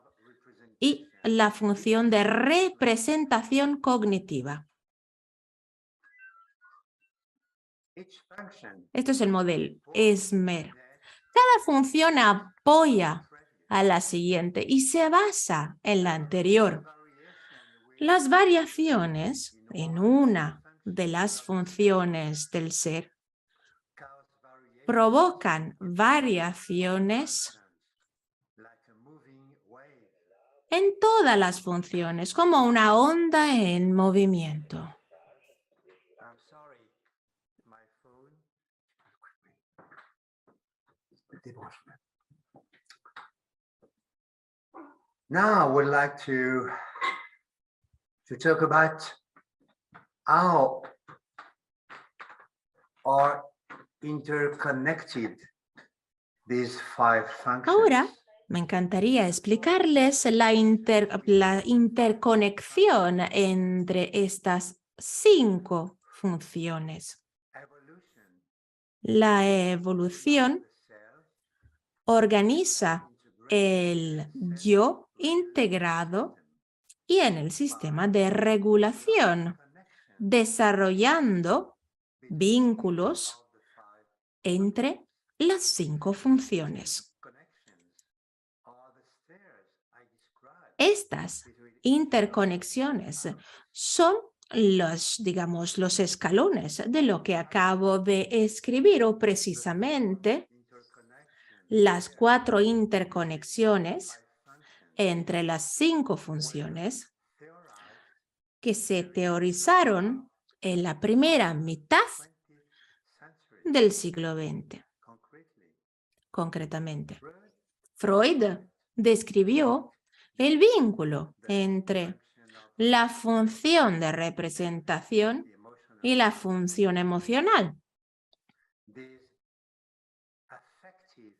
y la función de representación cognitiva. Esto es el modelo Esmer. Cada función apoya a la siguiente y se basa en la anterior. Las variaciones en una de las funciones del ser provocan variaciones en todas las funciones, como una onda en movimiento. Now I would like to talk about how are interconnected these 5 functions. Ahora me encantaría explicarles la interconexión entre estas 5 funciones. Evolution La evolución of the cell organiza el yo integrado y en el sistema de regulación, desarrollando vínculos of the 5 entre las 5 funciones. connections are the stairs I described Estas between interconexiones son digamos, los escalones de lo que acabo de escribir, o precisamente interconnection las 4 interconexiones 5 functions entre las 5 funciones theorized que se teorizaron en la primera mitad 20th century. del siglo XX. Concretely, Concretamente, Freud Freud describió el vínculo the entre function of la función de representación the emotional y la función emocional. this affective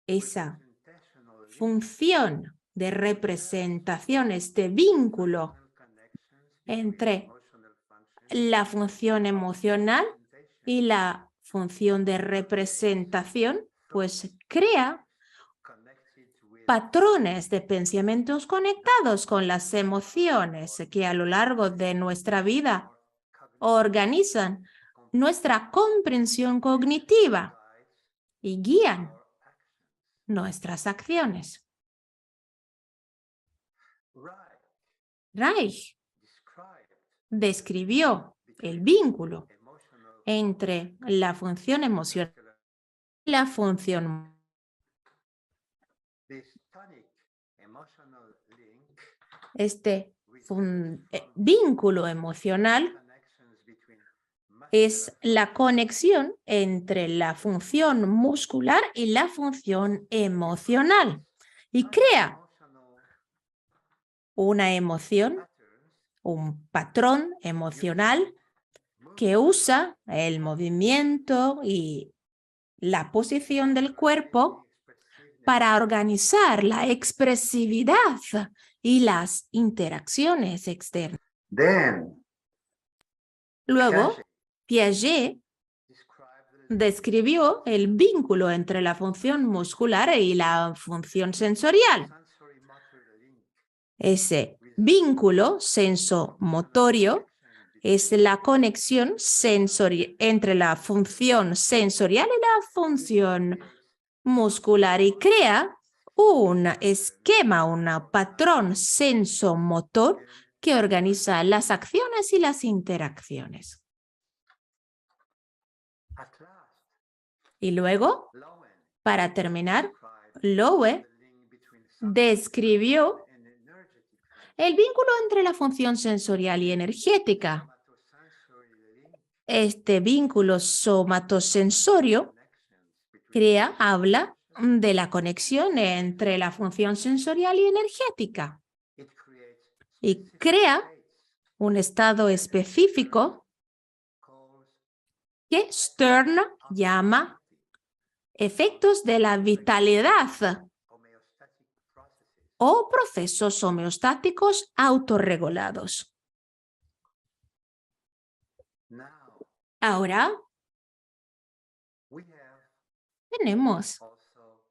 Esa representational link función de representación, este vínculo connections between entre emotional functions la función emocional y la función de representación, pues crea connected with patrones de pensamientos conectados con las emociones que a lo largo de nuestra vida organizan nuestra comprensión cognitiva y guían our actions. nuestras acciones. Reich Reich described describió el vínculo emotional entre la función emocional y la función. this tonic emotional link Este vínculo emocional connections between es la conexión entre la función muscular y la función emocional y crea emotional una emoción, patterns un patrón emocional que usa el movimiento y la posición del cuerpo para organizar la expresividad y las interacciones externas. Then Luego, Piaget Piaget described the describió el vínculo entre la función muscular y la función sensorial. sensory motor link Ese vínculo sensomotorio es la conexión entre la función sensorial y la función muscular y crea un esquema, un patrón sensomotor que organiza las acciones y las interacciones. at last Y luego, Lowen para terminar, described Lowe the link between describió and energetic el vínculo entre la función sensorial y energética. somatosensory link Este vínculo somatosensorio connections between habla de la conexión entre la función sensorial y energética it creates y specific crea states un estado específico called que Stern llama efectos de la vitalidad homeostatic processes. o procesos homeostáticos autorregulados. Now Ahora we have tenemos also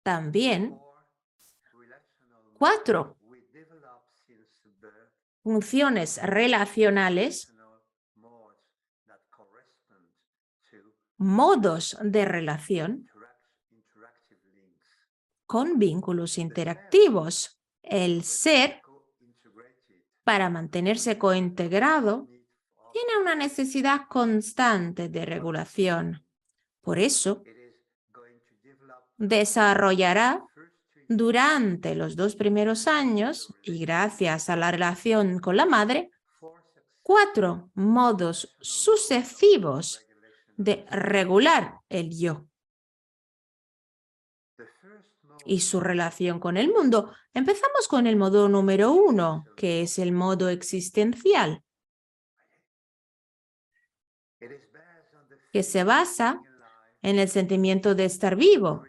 también 4 relational 4 we develop since birth funciones relacionales, relational modes that correspond to modos de relación interactive links. con vínculos interactivos. El ser, Co-integrated para mantenerse cointegrado, need of tiene una necesidad constante de regulación. Por eso, it is going to develop desarrollará first 2 durante los 2 primeros años, y gracias a la relación con la madre, 4 modos sucesivos de regular el yo. The first mode y su relación con el mundo. Empezamos con el modo número 1, que es el modo existencial, que se basa en el sentimiento de estar vivo,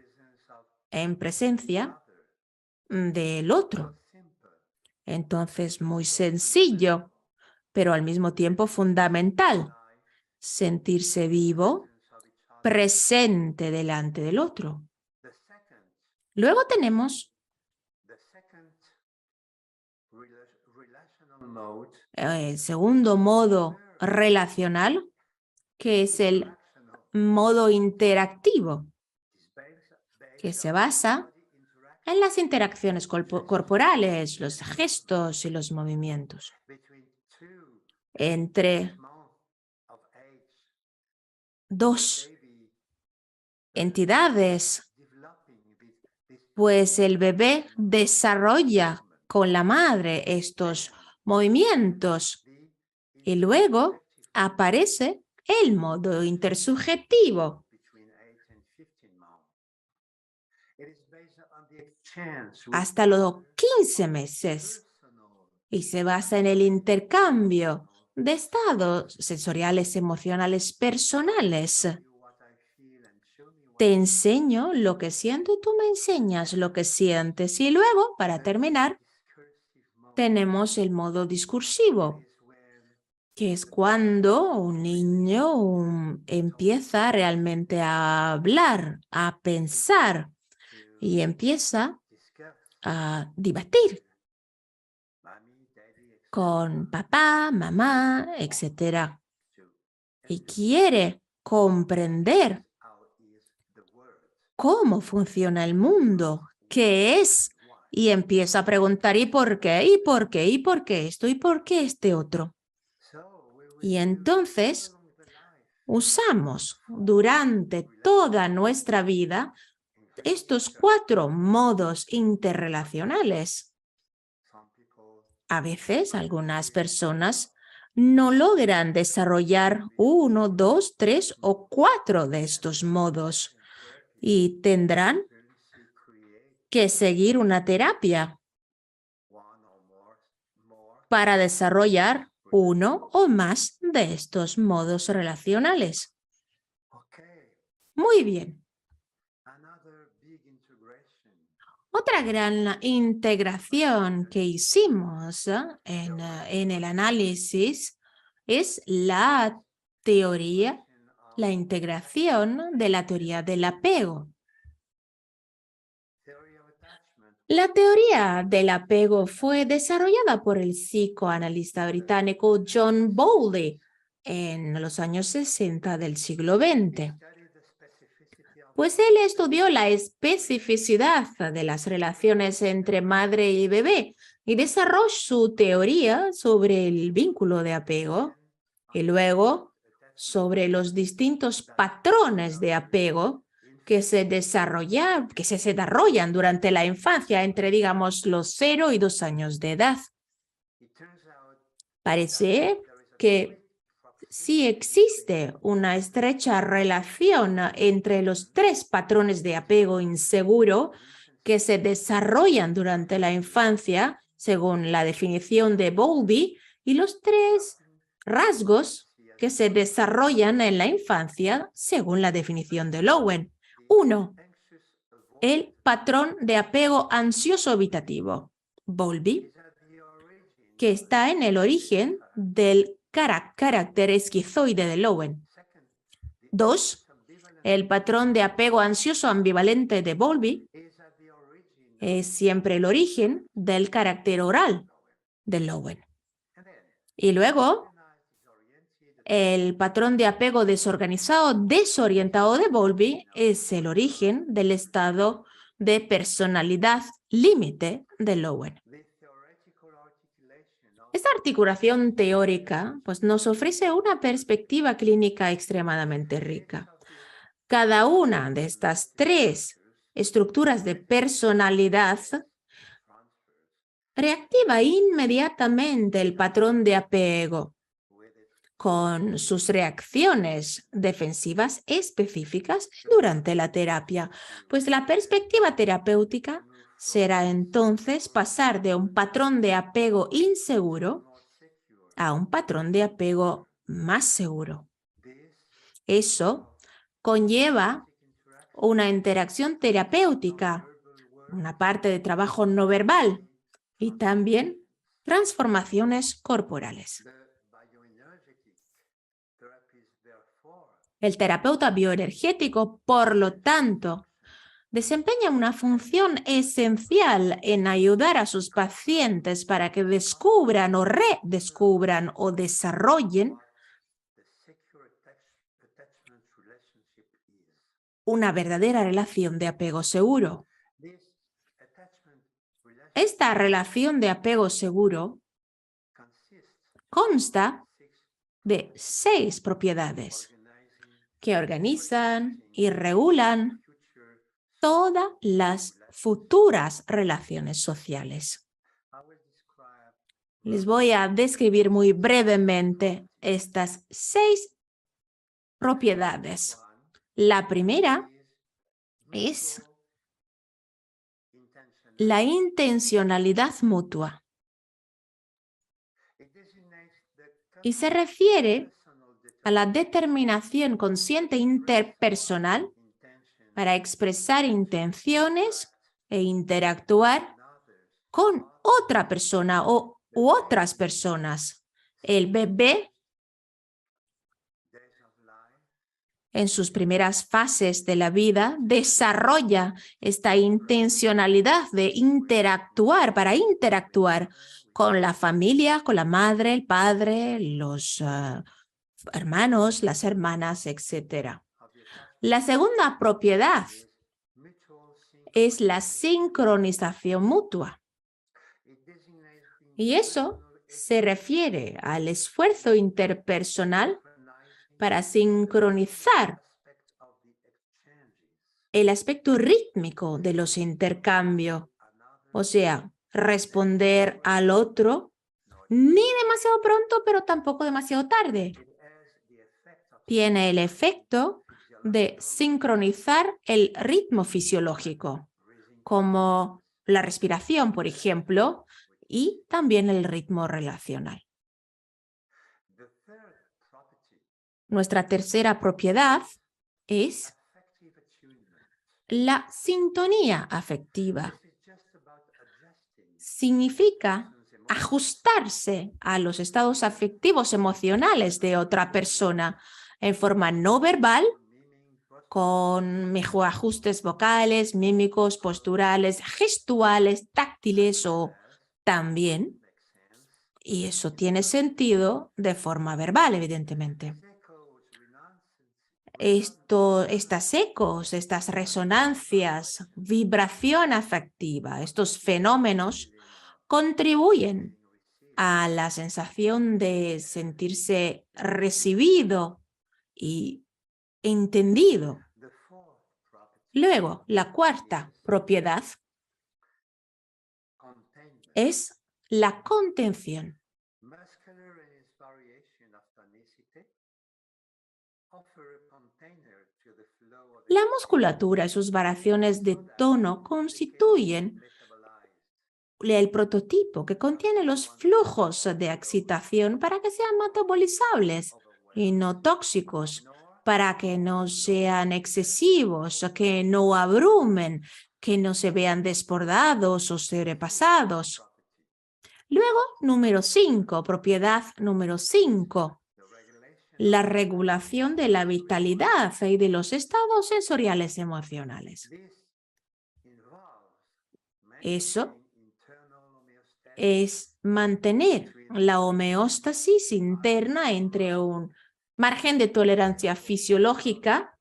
en presencia del otro. Entonces, muy sencillo, pero al mismo tiempo fundamental. Sentirse vivo, presente delante del otro. Luego tenemos el segundo modo relacional, que es el modo interactivo, que se basa en las interacciones corporales, los gestos y los movimientos entre dos entidades, pues el bebé desarrolla con la madre estos movimientos y luego aparece el modo intersubjetivo. Hasta los 15 meses y se basa en el intercambio de estados sensoriales, emocionales, personales. Te enseño lo que siento y tú me enseñas lo que sientes. Y luego, para terminar, tenemos el modo discursivo, que es cuando un niño empieza realmente a hablar, a pensar y empieza a debatir con papá, mamá, etc. Y quiere comprender cómo funciona el mundo, qué es, y empieza a preguntar ¿y por qué? ¿Y por qué? ¿Y por qué esto? ¿Y por qué este otro? Y entonces usamos durante toda nuestra vida estos 4 modos interrelacionales. A veces algunas personas no logran desarrollar 1, 2, 3 o 4 de estos modos y tendrán que seguir una terapia para desarrollar 1 o más de estos modos relacionales. Muy bien. Otra gran integración que hicimos en el análisis es la integración de la teoría del apego. La teoría del apego fue desarrollada por el psicoanalista británico John Bowlby en los años 60 del siglo XX. Pues él estudió la especificidad de las relaciones entre madre y bebé y desarrolló su teoría sobre el vínculo de apego y luego sobre los distintos patrones de apego que se desarrollan durante la infancia entre, digamos, los 0 y 2 años de edad. Parece que sí existe una estrecha relación entre los 3 patrones de apego inseguro que se desarrollan durante la infancia, según la definición de Bowlby, y los 3 rasgos que se desarrollan en la infancia, según la definición de Lowen. 1. El patrón de apego ansioso evitativo, Bowlby, que está en el origen del carácter esquizoide de Lowen. 2. El patrón de apego ansioso ambivalente de Bowlby es siempre el origen del carácter oral de Lowen. Y luego, el patrón de apego desorganizado, desorientado de Bowlby es el origen del estado de personalidad límite de Lowen. Esta articulación teórica pues, nos ofrece una perspectiva clínica extremadamente rica. Cada una de estas 3 estructuras de personalidad reactiva inmediatamente el patrón de apego con sus reacciones defensivas específicas durante la terapia. Pues la perspectiva terapéutica será entonces pasar de un patrón de apego inseguro a un patrón de apego más seguro. Eso conlleva una interacción terapéutica, una parte de trabajo no verbal y también transformaciones corporales. El terapeuta bioenergético, por lo tanto, desempeña una función esencial en ayudar a sus pacientes para que descubran o redescubran o desarrollen una verdadera relación de apego seguro. Esta relación de apego seguro consta de 6 propiedades que organizan y regulan todas las futuras relaciones sociales. Les voy a describir muy brevemente estas 6 propiedades. La primera es la intencionalidad mutua y se refiere a la determinación consciente interpersonal para expresar intenciones e interactuar con otra persona u otras personas. El bebé, en sus primeras fases de la vida, desarrolla esta intencionalidad de interactuar, para interactuar con la familia, con la madre, el padre, los hermanos, las hermanas, etc. La segunda propiedad es la sincronización mutua. Y eso se refiere al esfuerzo interpersonal para sincronizar el aspecto rítmico de los intercambios, o sea, responder al otro ni demasiado pronto, pero tampoco demasiado tarde. Tiene el efecto de sincronizar el ritmo fisiológico, como la respiración, por ejemplo, y también el ritmo relacional. Nuestra tercera propiedad es la sintonía afectiva. Significa ajustarse a los estados afectivos emocionales de otra persona en forma no verbal, con mejor ajustes vocales, mímicos, posturales, gestuales, táctiles o también, y eso tiene sentido, de forma verbal, evidentemente. Estas ecos, estas resonancias, vibración afectiva, estos fenómenos contribuyen a la sensación de sentirse recibido y entendido. Luego, la cuarta propiedad es la contención. La musculatura y sus variaciones de tono constituyen el prototipo que contiene los flujos de excitación para que sean metabolizables y no tóxicos, para que no sean excesivos, que no abrumen, que no se vean desbordados o sobrepasados. Luego, número 5, propiedad número 5. La regulación de la vitalidad y de los estados sensoriales emocionales. Eso es mantener la homeostasis interna entre un margen de tolerancia fisiológica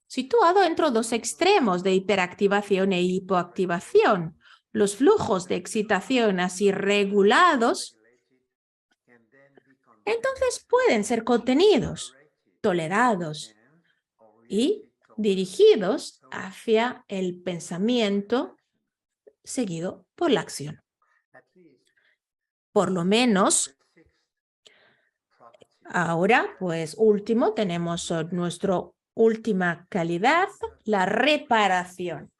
situado entre 2 extremos de hiperactivación e hipoactivación. Los flujos de excitación así regulados entonces pueden ser contenidos, tolerados y dirigidos hacia el pensamiento seguido por la acción. Por lo menos Ahora, pues último, tenemos nuestra última calidad, la reparación.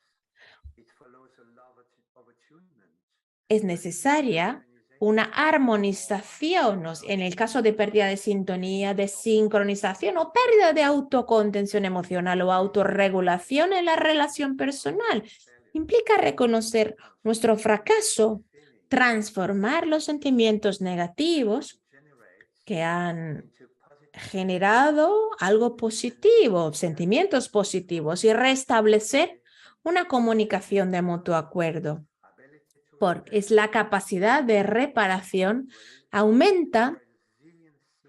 Es necesaria una armonización en el caso de pérdida de sintonía, de sincronización o pérdida de autocontención emocional o autorregulación en la relación personal. Implica reconocer nuestro fracaso, transformar los sentimientos negativos que han generado algo positivo, sentimientos positivos, y restablecer una comunicación de mutuo acuerdo. Es la capacidad de reparación, aumenta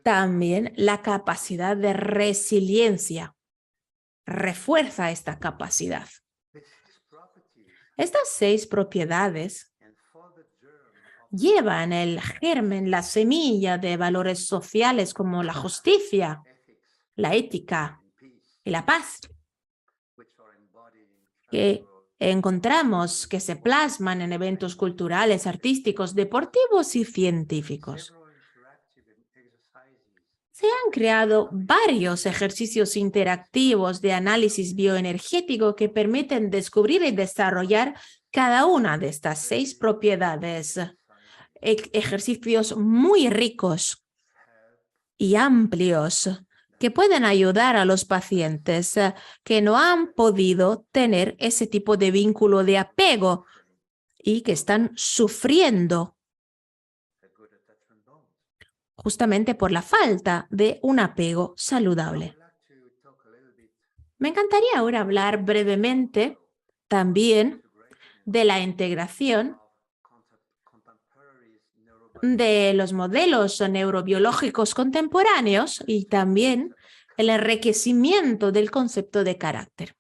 también la capacidad de resiliencia, refuerza esta capacidad. Estas 6 propiedades llevan el germen, la semilla de valores sociales como la justicia, la ética y la paz, que encontramos que se plasman en eventos culturales, artísticos, deportivos y científicos. Se han creado varios ejercicios interactivos de análisis bioenergético que permiten descubrir y desarrollar cada una de estas 6 propiedades. Ejercicios muy ricos y amplios que pueden ayudar a los pacientes que no han podido tener ese tipo de vínculo de apego y que están sufriendo justamente por la falta de un apego saludable. Me encantaría ahora hablar brevemente también de la integración de los modelos neurobiológicos contemporáneos y también el enriquecimiento del concepto de carácter.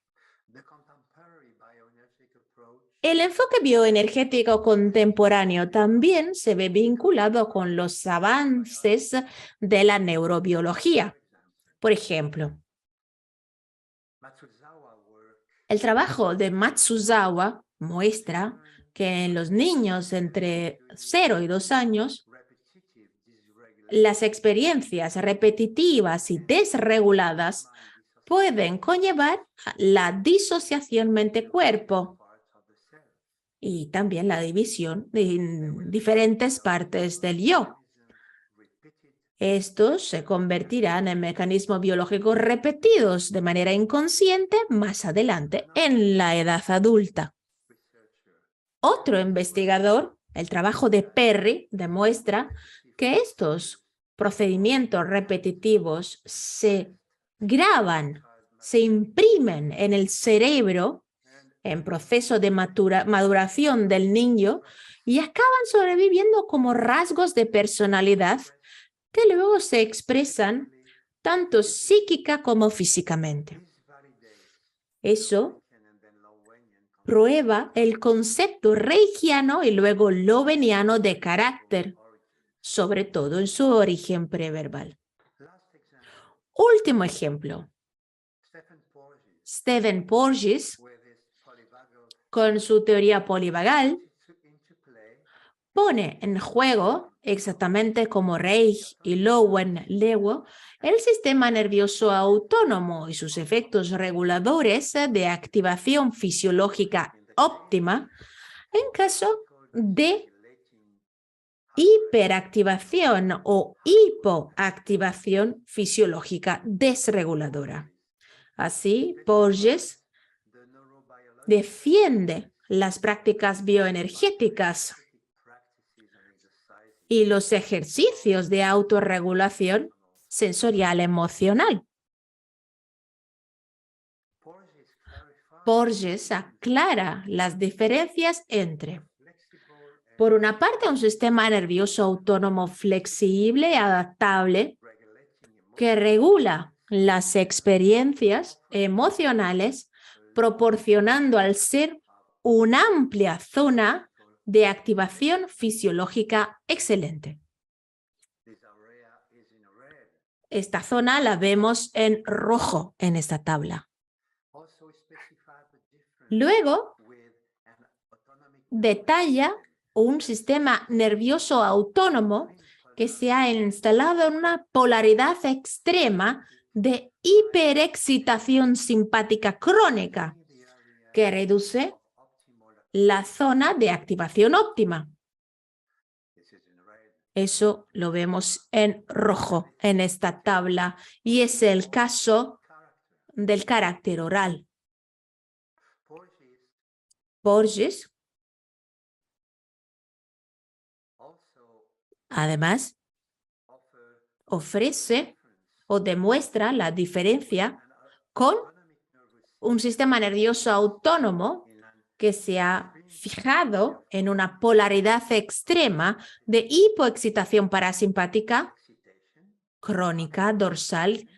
El enfoque bioenergético contemporáneo también se ve vinculado con los avances de la neurobiología. Por ejemplo, el trabajo de Matsuzawa muestra que en los niños entre 0 y 2 años, las experiencias repetitivas y desreguladas pueden conllevar la disociación mente-cuerpo y también la división de diferentes partes del yo. Estos se convertirán en mecanismos biológicos repetidos de manera inconsciente más adelante en la edad adulta. Otro investigador, el trabajo de Perry, demuestra que estos procedimientos repetitivos se graban, se imprimen en el cerebro en proceso de maduración del niño y acaban sobreviviendo como rasgos de personalidad que luego se expresan tanto psíquica como físicamente. Eso prueba el concepto reikiano y luego loveniano de carácter, sobre todo en su origen preverbal. Último ejemplo. Stephen Porges, con su teoría polivagal, pone en juego, exactamente como Reich y Lowen-Lewo, el sistema nervioso autónomo y sus efectos reguladores de activación fisiológica óptima en caso de hiperactivación o hipoactivación fisiológica desreguladora. Así, Porges defiende las prácticas bioenergéticas y los ejercicios de autorregulación sensorial emocional. Porges aclara las diferencias entre, por una parte, un sistema nervioso autónomo flexible y adaptable que regula las experiencias emocionales, proporcionando al ser una amplia zona de activación fisiológica excelente. Esta zona la vemos en rojo en esta tabla. Luego, detalla un sistema nervioso autónomo que se ha instalado en una polaridad extrema de hiperexcitación simpática crónica, que reduce la zona de activación óptima. Eso lo vemos en rojo en esta tabla y es el caso del carácter oral. Porges además ofrece o demuestra la diferencia con un sistema nervioso autónomo que se ha fijado en una polaridad extrema de hipoexcitación parasimpática crónica dorsal,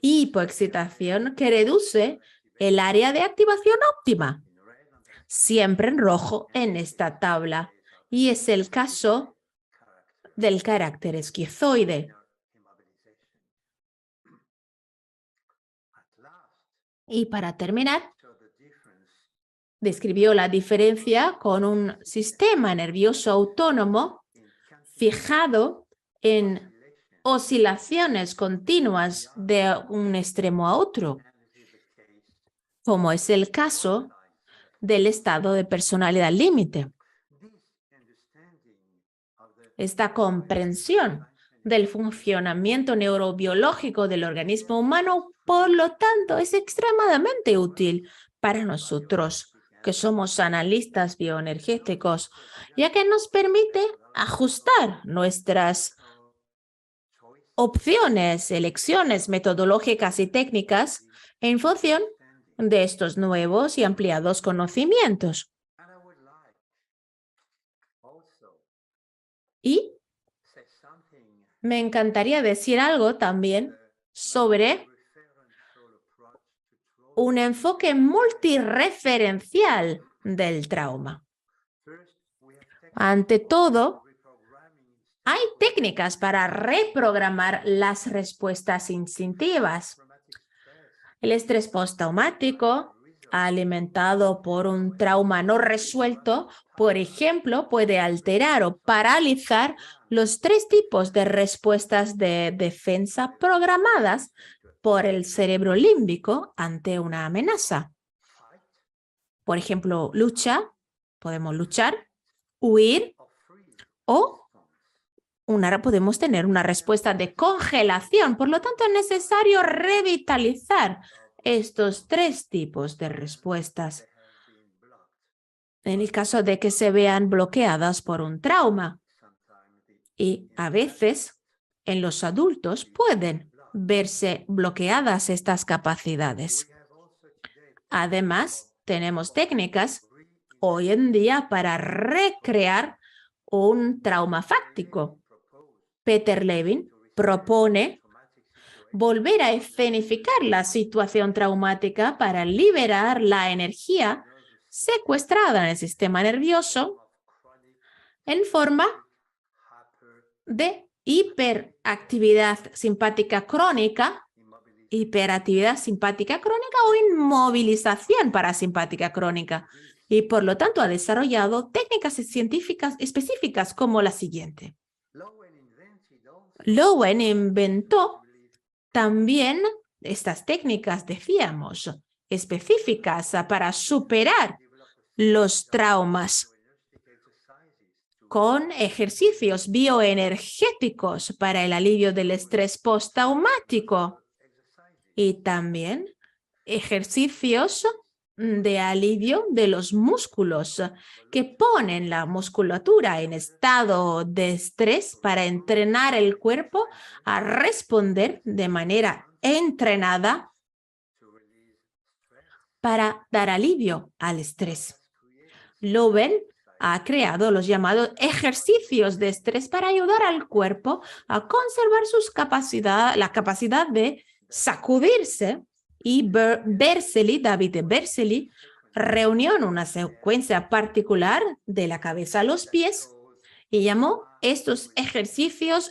hipoexcitación que reduce el área de activación óptima, siempre en rojo en esta tabla, y es el caso del carácter esquizoide. Y para terminar, describió la diferencia con un sistema nervioso autónomo fijado en oscilaciones continuas de un extremo a otro, como es el caso del estado de personalidad límite. Esta comprensión del funcionamiento neurobiológico del organismo humano, por lo tanto, es extremadamente útil para nosotros, que somos analistas bioenergéticos, ya que nos permite ajustar nuestras opciones, elecciones metodológicas y técnicas en función de estos nuevos y ampliados conocimientos. Y me encantaría decir algo también sobre un enfoque multireferencial del trauma. Ante todo, hay técnicas para reprogramar las respuestas instintivas. El estrés postraumático, alimentado por un trauma no resuelto, por ejemplo, puede alterar o paralizar los 3 tipos de respuestas de defensa programadas por el cerebro límbico ante una amenaza. Por ejemplo, podemos luchar, huir o podemos tener una respuesta de congelación. Por lo tanto, es necesario revitalizar estos 3 tipos de respuestas en el caso de que se vean bloqueadas por un trauma. Y a veces, en los adultos pueden verse bloqueadas estas capacidades. Además, tenemos técnicas hoy en día para recrear un trauma fáctico. Peter Levin propone volver a escenificar la situación traumática para liberar la energía secuestrada en el sistema nervioso en forma de hiperactividad simpática crónica, o inmovilización parasimpática crónica, y por lo tanto ha desarrollado técnicas científicas específicas como la siguiente. Lowen inventó también estas técnicas, decíamos, específicas para superar los traumas con ejercicios bioenergéticos para el alivio del estrés postraumático y también ejercicios de alivio de los músculos que ponen la musculatura en estado de estrés para entrenar el cuerpo a responder de manera entrenada para dar alivio al estrés. Lowen ha creado los llamados ejercicios de estrés para ayudar al cuerpo a conservar la capacidad de sacudirse, y David Bersely reunió en una secuencia particular de la cabeza a los pies y llamó estos ejercicios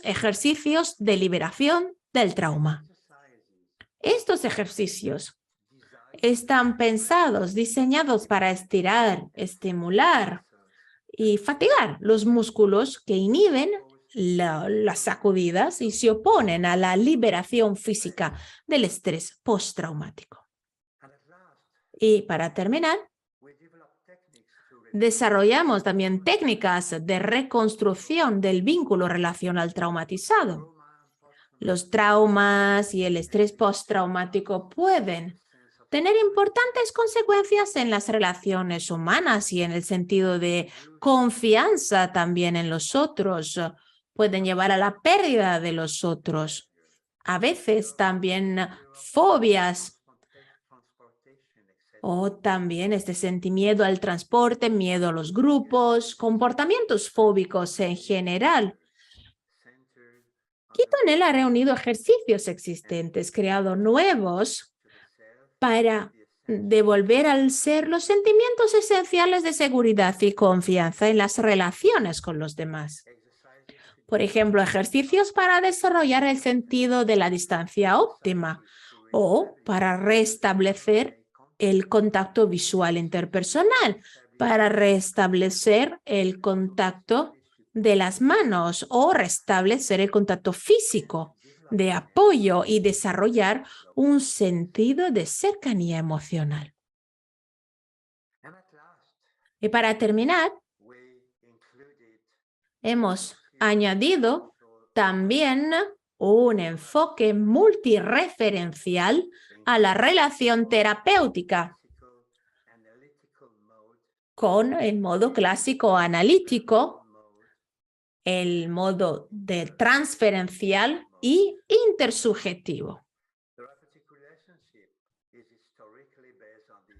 de liberación del trauma. Estos ejercicios están diseñados para estirar, estimular y fatigar los músculos que inhiben las sacudidas y se oponen a la liberación física del estrés postraumático. Y para terminar, desarrollamos también técnicas de reconstrucción del vínculo relacional traumatizado. Los traumas y el estrés postraumático pueden tener importantes consecuencias en las relaciones humanas y en el sentido de confianza también en los otros. Pueden llevar a la pérdida de los otros. A veces también fobias o también miedo al transporte, miedo a los grupos, comportamientos fóbicos en general. Kitonel ha reunido ejercicios existentes, creado nuevos para devolver al ser los sentimientos esenciales de seguridad y confianza en las relaciones con los demás. Por ejemplo, ejercicios para desarrollar el sentido de la distancia óptima o para restablecer el contacto visual interpersonal, para restablecer el contacto de las manos o restablecer el contacto físico de apoyo y desarrollar un sentido de cercanía emocional. Y para terminar, hemos añadido también un enfoque multireferencial a la relación terapéutica con el modo clásico analítico, el modo de transferencial y intersubjetivo.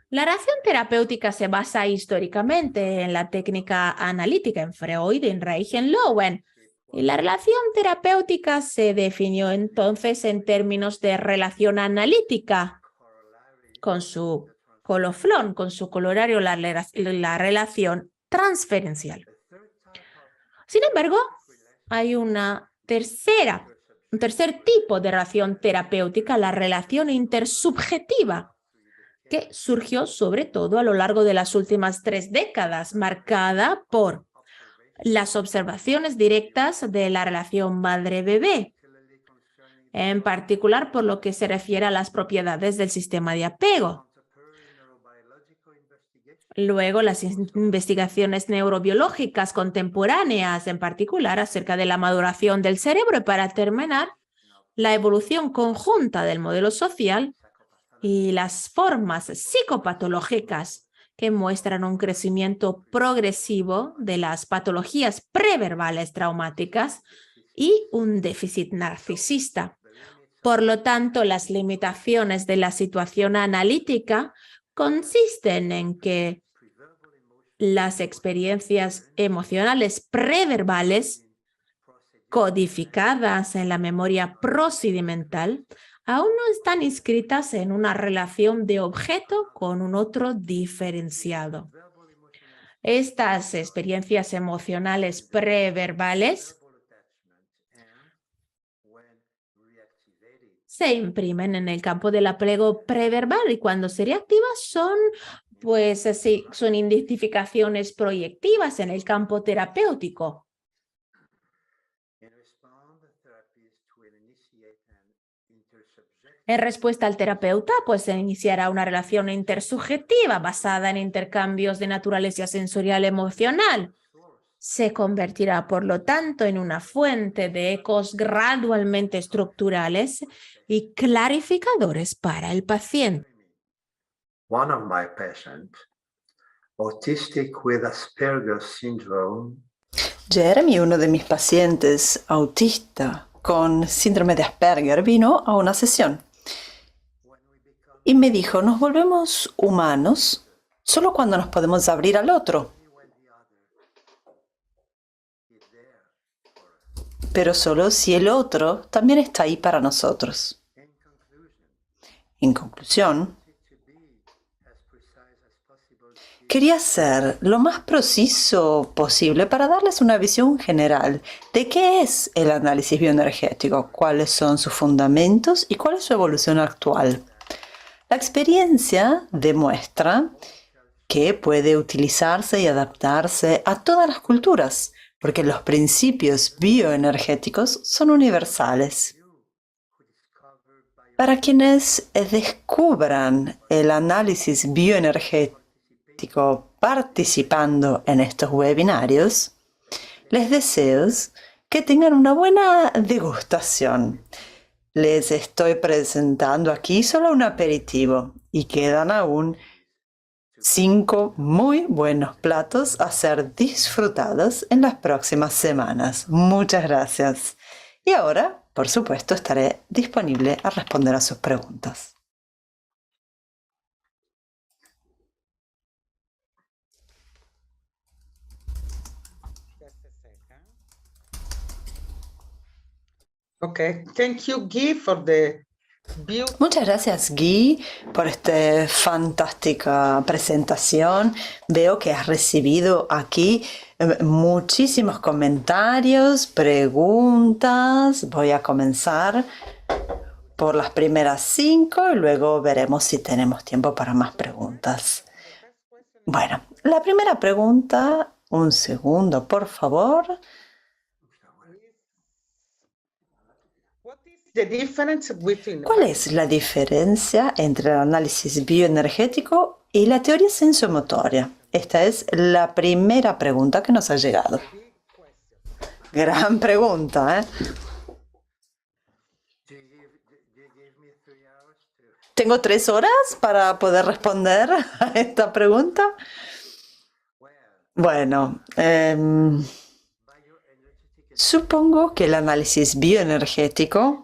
La relación terapéutica se basa históricamente en la técnica analítica en Freud, en Reich y en Lowen. Y la relación terapéutica se definió entonces en términos de relación analítica, con su coloflón, con su colorario, la relación transferencial. Sin embargo, hay un tercer tipo de relación terapéutica, la relación intersubjetiva, que surgió sobre todo a lo largo de las últimas 3 décadas, marcada por las observaciones directas de la relación madre-bebé, en particular por lo que se refiere a las propiedades del sistema de apego. Luego, las investigaciones neurobiológicas contemporáneas, en particular acerca de la maduración del cerebro, y para terminar, la evolución conjunta del modelo social y las formas psicopatológicas que muestran un crecimiento progresivo de las patologías preverbales traumáticas y un déficit narcisista. Por lo tanto, las limitaciones de la situación analítica consisten en que las experiencias emocionales preverbales codificadas en la memoria procedimental aún no están inscritas en una relación de objeto con un otro diferenciado. Estas experiencias emocionales preverbales se imprimen en el campo del apego preverbal y cuando se reactivan son identificaciones proyectivas en el campo terapéutico. En respuesta al terapeuta, se iniciará una relación intersubjetiva basada en intercambios de naturaleza sensorial emocional. Se convertirá, por lo tanto, en una fuente de ecos gradualmente estructurales y clarificadores para el paciente. One of my patients, autistic with Asperger's syndrome, Jeremy, uno de mis pacientes autista con síndrome de Asperger, vino a una sesión y me dijo, nos volvemos humanos solo cuando nos podemos abrir al otro, pero solo si el otro también está ahí para nosotros. En conclusión, quería ser lo más preciso posible para darles una visión general de qué es el análisis bioenergético, cuáles son sus fundamentos y cuál es su evolución actual. La experiencia demuestra que puede utilizarse y adaptarse a todas las culturas. porque los principios bioenergéticos son universales. Para quienes descubran el análisis bioenergético participando en estos webinarios, les deseo que tengan una buena degustación. Les estoy presentando aquí solo un aperitivo y quedan aún 5 muy buenos platos a ser disfrutados en las próximas semanas. Muchas gracias. Y ahora, por supuesto, estaré disponible a responder a sus preguntas. Just a second. Okay, thank you, Guy, for the beautiful. Muchas gracias, Guy, por esta fantástica presentación. Veo que has recibido aquí muchísimos comentarios, preguntas. Voy a comenzar por las primeras 5 y luego veremos si tenemos tiempo para más preguntas. Bueno, la primera pregunta, un segundo, por favor. ¿Cuál es la diferencia entre el análisis bioenergético y la teoría sensomotoria? Esta es la primera pregunta que nos ha llegado. Gran pregunta, ¿eh? ¿Tengo 3 horas para poder responder a esta pregunta? Bueno, supongo que el análisis bioenergético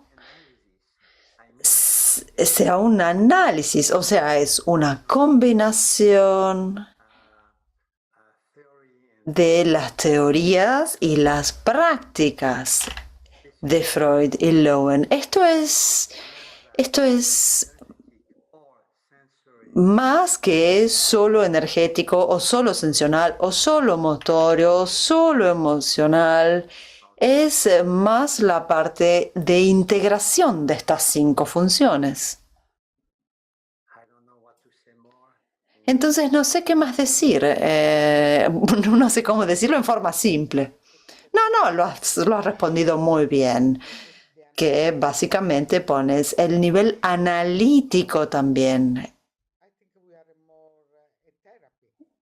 sea un análisis, o sea, es una combinación de las teorías y las prácticas de Freud y Lowen. Esto es más que solo energético o solo sensacional o solo motorio o solo emocional. Es más la parte de integración de estas 5 funciones. Entonces no sé qué más decir. No sé cómo decirlo en forma simple. No, lo has respondido muy bien. Que básicamente pones el nivel analítico también.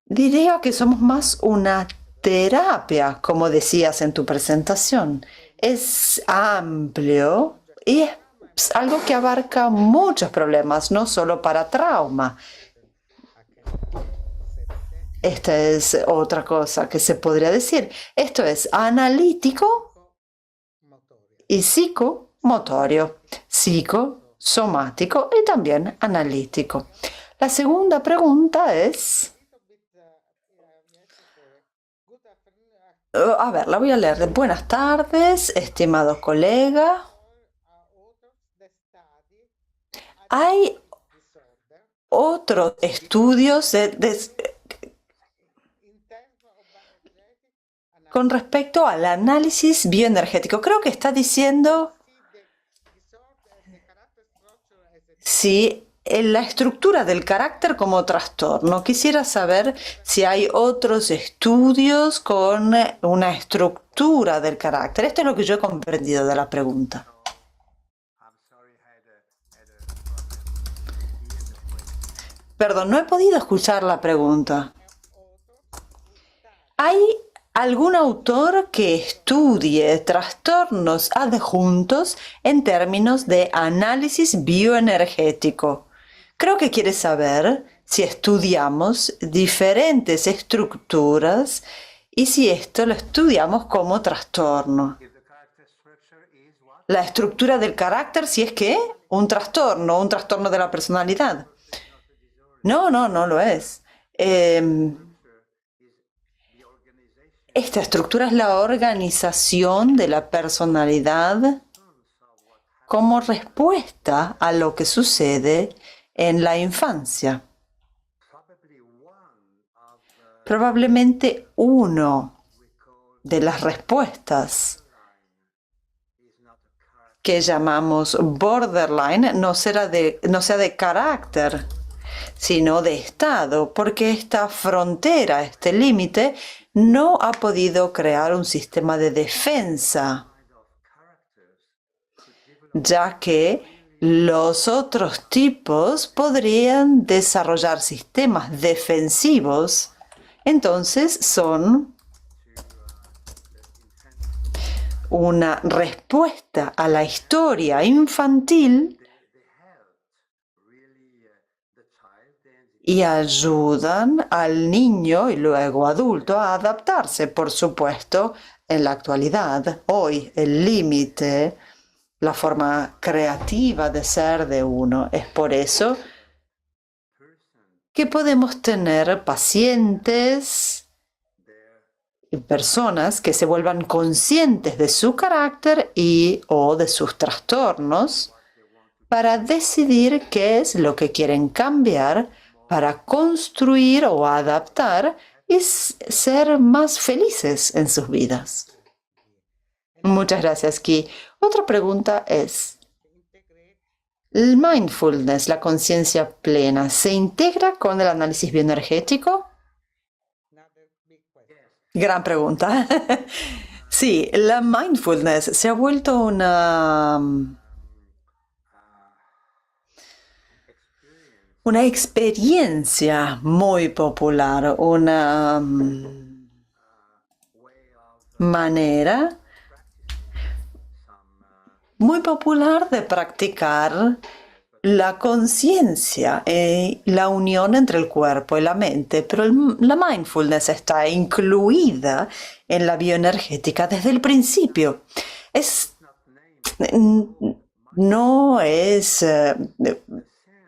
Diría que somos más una terapia, como decías en tu presentación. Es amplio y es algo que abarca muchos problemas, no solo para trauma. Esta es otra cosa que se podría decir. Esto es analítico y psicomotorio, psicosomático y también analítico. La segunda pregunta es... A ver, la voy a leer. Buenas tardes, estimado colega. Hay otros estudios con respecto al análisis bioenergético. Creo que está diciendo si la estructura del carácter como trastorno. Quisiera saber si hay otros estudios con una estructura del carácter. Esto es lo que yo he comprendido de la pregunta. Perdón, no he podido escuchar la pregunta. ¿Hay algún autor que estudie trastornos adjuntos en términos de análisis bioenergético? Creo que quiere saber si estudiamos diferentes estructuras y si esto lo estudiamos como trastorno. La estructura del carácter, si es que un trastorno de la personalidad. No lo es. Esta estructura es la organización de la personalidad como respuesta a lo que sucede en la infancia. Probablemente uno de las respuestas que llamamos borderline no sea de carácter, sino de Estado, porque esta frontera, este límite, no ha podido crear un sistema de defensa, ya que los otros tipos podrían desarrollar sistemas defensivos. Entonces son una respuesta a la historia infantil y ayudan al niño y luego adulto a adaptarse. Por supuesto, en la actualidad, hoy, el límite, la forma creativa de ser de uno. Es por eso que podemos tener pacientes y personas que se vuelvan conscientes de su carácter y o de sus trastornos para decidir qué es lo que quieren cambiar para construir o adaptar y ser más felices en sus vidas. Muchas gracias, Ki. Otra pregunta es, ¿el mindfulness, la conciencia plena, se integra con el análisis bioenergético? Gran pregunta. Sí, la mindfulness se ha vuelto una experiencia muy popular, una manera muy popular de practicar la conciencia y la unión entre el cuerpo y la mente, pero la mindfulness está incluida en la bioenergética desde el principio. No es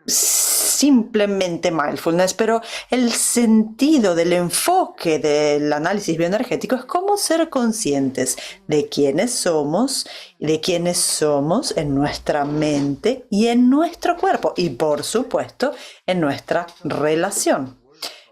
simplemente mindfulness, pero el sentido del enfoque del análisis bioenergético es cómo ser conscientes de quiénes somos en nuestra mente y en nuestro cuerpo y, por supuesto, en nuestra relación.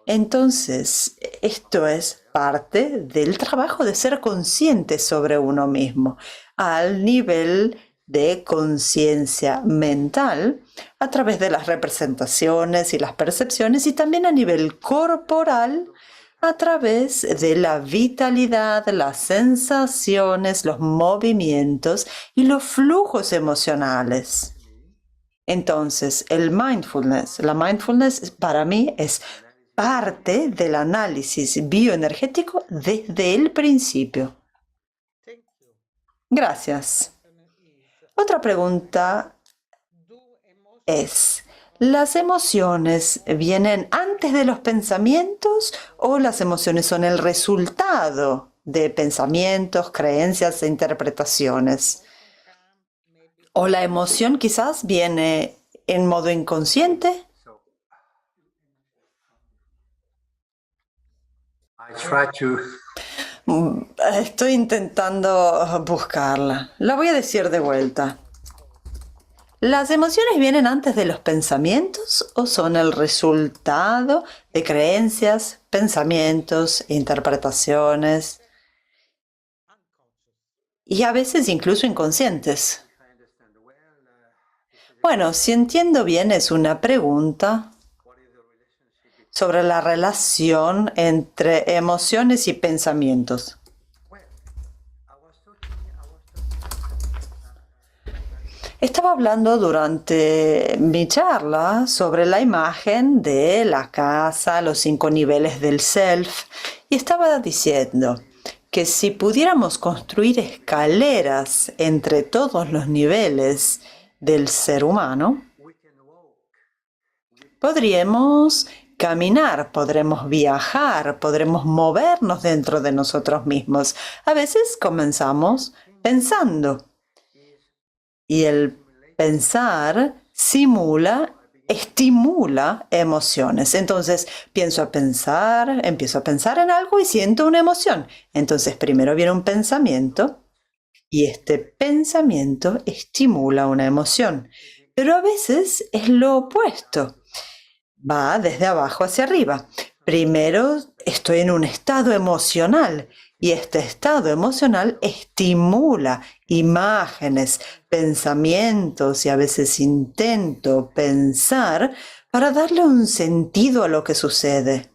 Entonces, esto es parte del trabajo de ser consciente sobre uno mismo al nivel de conciencia mental a través de las representaciones y las percepciones y también a nivel corporal a través de la vitalidad, las sensaciones, los movimientos y los flujos emocionales. Entonces, la mindfulness para mí es parte del análisis bioenergético desde el principio. Gracias. Otra pregunta es, ¿las emociones vienen antes de los pensamientos o las emociones son el resultado de pensamientos, creencias e interpretaciones? ¿O la emoción quizás viene en modo inconsciente? Estoy intentando buscarla. La voy a decir de vuelta. ¿Las emociones vienen antes de los pensamientos o son el resultado de creencias, pensamientos, interpretaciones y a veces incluso inconscientes? Bueno, si entiendo bien, es una pregunta sobre la relación entre emociones y pensamientos. Estaba hablando durante mi charla sobre la imagen de la casa, los 5 niveles del self, y estaba diciendo que si pudiéramos construir escaleras entre todos los niveles del ser humano, podríamos caminar, podremos viajar, podremos movernos dentro de nosotros mismos. A veces comenzamos pensando. Y el pensar estimula emociones. Entonces, empiezo a pensar en algo y siento una emoción. Entonces, primero viene un pensamiento y este pensamiento estimula una emoción. Pero a veces es lo opuesto. Va desde abajo hacia arriba. Primero estoy en un estado emocional y este estado emocional estimula imágenes, pensamientos y a veces intento pensar para darle un sentido a lo que sucede.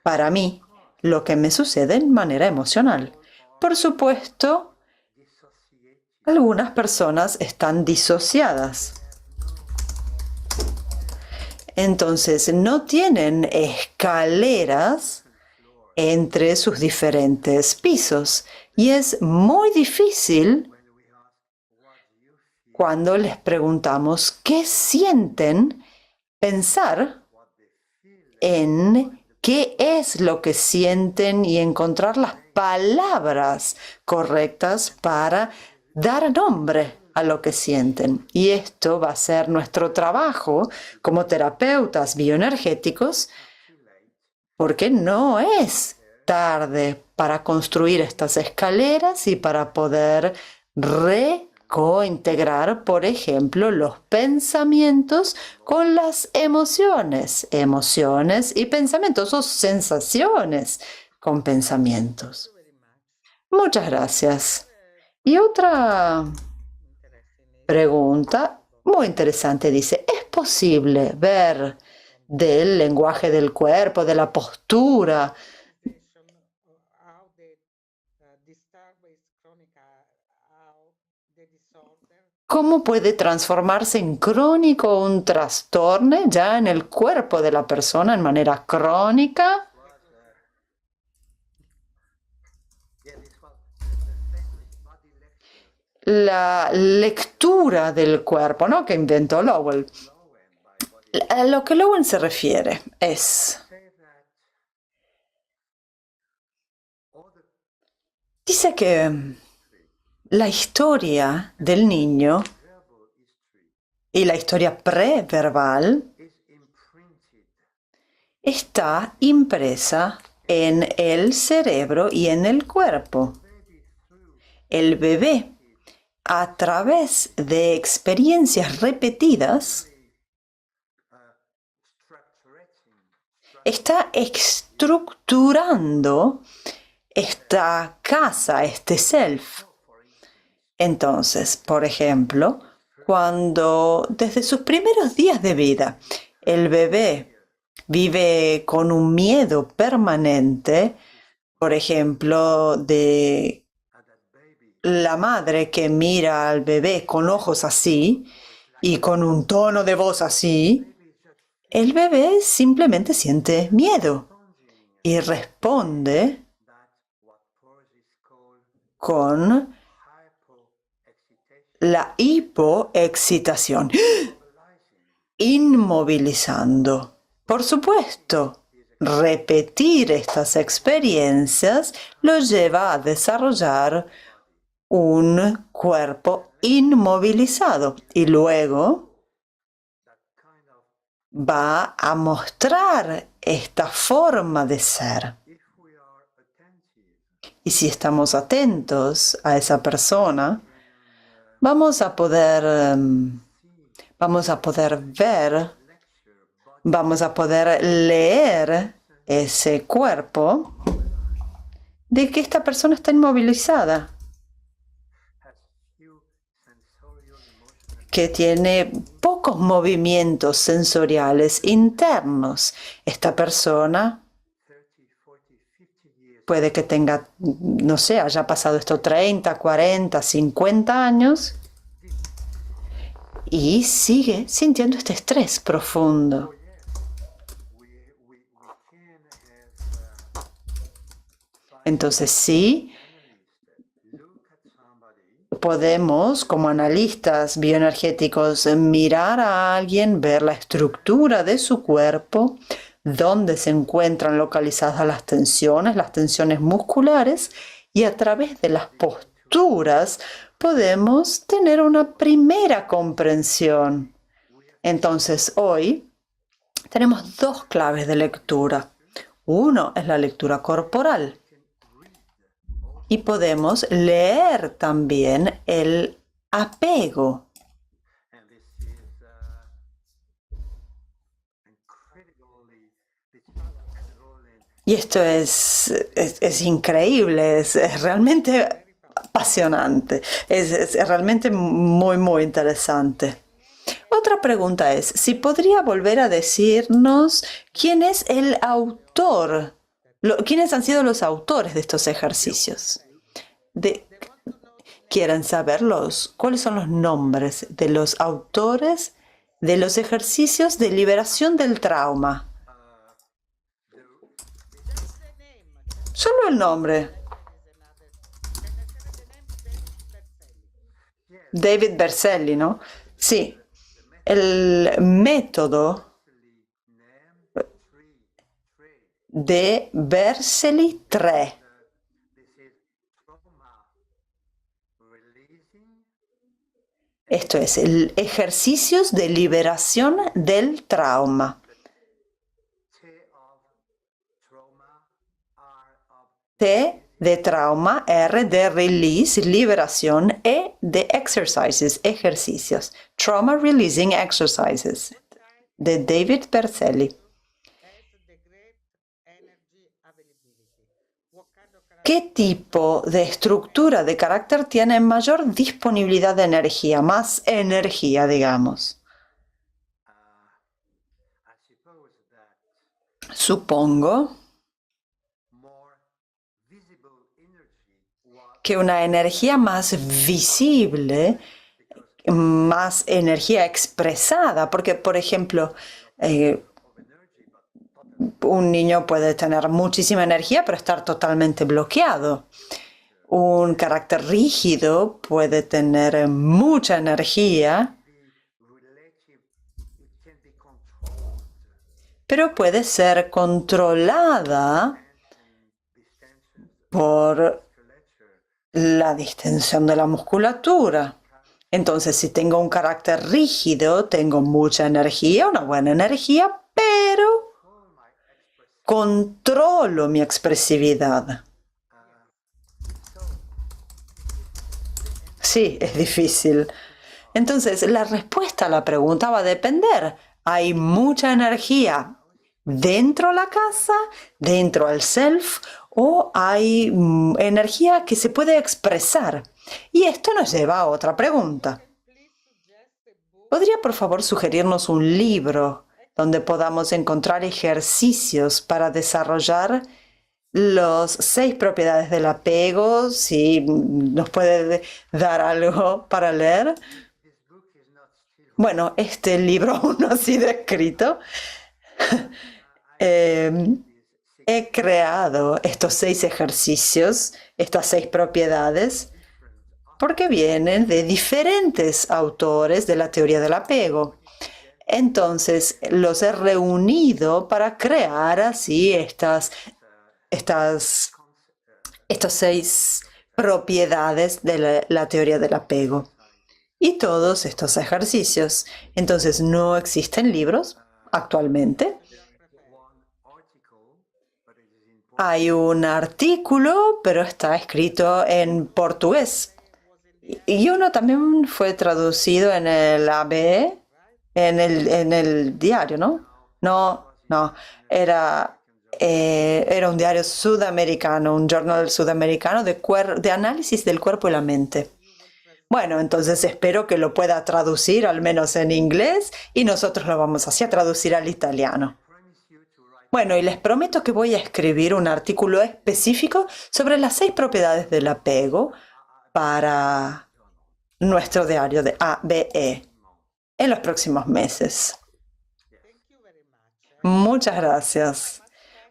Para mí, lo que me sucede en manera emocional. Por supuesto, algunas personas están disociadas. Entonces, no tienen escaleras entre sus diferentes pisos. Y es muy difícil cuando les preguntamos qué sienten, pensar en qué es lo que sienten y encontrar las palabras correctas para dar nombre a lo que sienten. Y esto va a ser nuestro trabajo como terapeutas bioenergéticos, porque no es tarde para construir estas escaleras y para poder cointegrar, por ejemplo, los pensamientos con las emociones y pensamientos, o sensaciones con pensamientos. Muchas gracias. Y otra pregunta muy interesante dice, ¿es posible ver del lenguaje del cuerpo, de la postura, how the disturb is chronic, how the disorder cómo puede transformarse en crónico un trastorno ya en el cuerpo de la persona en manera crónica? La lectura del cuerpo, ¿no?, que inventó Lowell. A lo que Lowell se refiere es, dice que la historia del niño y la historia preverbal está impresa en el cerebro y en el cuerpo. El bebé, a través de experiencias repetidas, está estructurando esta casa, este self. Entonces, por ejemplo, cuando desde sus primeros días de vida el bebé vive con un miedo permanente, por ejemplo, de la madre que mira al bebé con ojos así y con un tono de voz así, el bebé simplemente siente miedo y responde con la hipoexcitación, inmovilizando. Por supuesto, repetir estas experiencias lo lleva a desarrollar un cuerpo inmovilizado y luego va a mostrar esta forma de ser. Y si estamos atentos a esa persona, vamos a poder ver, vamos a poder leer ese cuerpo de que esta persona está inmovilizada, que tiene pocos movimientos sensoriales internos. Esta persona puede que tenga, no sé, haya pasado esto 30, 40, 50 años y sigue sintiendo este estrés profundo. Entonces sí, podemos, como analistas bioenergéticos, mirar a alguien, ver la estructura de su cuerpo, dónde se encuentran localizadas las tensiones musculares, y a través de las posturas podemos tener una primera comprensión. Entonces, hoy tenemos dos claves de lectura. Uno es la lectura corporal. Y podemos leer también el apego. Y esto es increíble, es realmente apasionante, es realmente muy, muy interesante. Otra pregunta es, si podría volver a decirnos quién es el autor, quiénes han sido los autores de estos ejercicios. ¿Quieren saberlos? ¿Cuáles son los nombres de los autores de los ejercicios de liberación del trauma? Solo el nombre. David Berceli, ¿no? Sí. El método de Berceli 3. Esto es, ejercicios de liberación del trauma. T de trauma, R de release, liberación, E de exercises, ejercicios. Trauma Releasing Exercises, de David Berceli. ¿Qué tipo de estructura de carácter tiene mayor disponibilidad de energía, más energía, digamos? Supongo que una energía más visible, más energía expresada, porque, por ejemplo, un niño puede tener muchísima energía, pero estar totalmente bloqueado. Un carácter rígido puede tener mucha energía, pero puede ser controlada por la distensión de la musculatura. Entonces, si tengo un carácter rígido, tengo mucha energía, una buena energía, pero controlo mi expresividad. Sí, es difícil. Entonces, la respuesta a la pregunta va a depender. Hay mucha energía dentro de la casa, dentro del self, o hay energía que se puede expresar. Y esto nos lleva a otra pregunta. ¿Podría, por favor, sugerirnos un libro donde podamos encontrar ejercicios para desarrollar las 6 propiedades del apego? Si nos puede dar algo para leer. Bueno, este libro aún no ha sido escrito. He creado estos 6 ejercicios, estas 6 propiedades, porque vienen de diferentes autores de la teoría del apego. Entonces, los he reunido para crear así estas 6 propiedades de la teoría del apego. Y todos estos ejercicios. Entonces, no existen libros actualmente. Hay un artículo, pero está escrito en portugués. Y uno también fue traducido en el ABE, en el diario, ¿no? No. Era un diario sudamericano, un journal sudamericano de análisis del cuerpo y la mente. Bueno, entonces espero que lo pueda traducir, al menos en inglés, y nosotros lo vamos a traducir al italiano. Bueno, y les prometo que voy a escribir un artículo específico sobre las 6 propiedades del apego para nuestro diario de ABE en los próximos meses. Muchas gracias.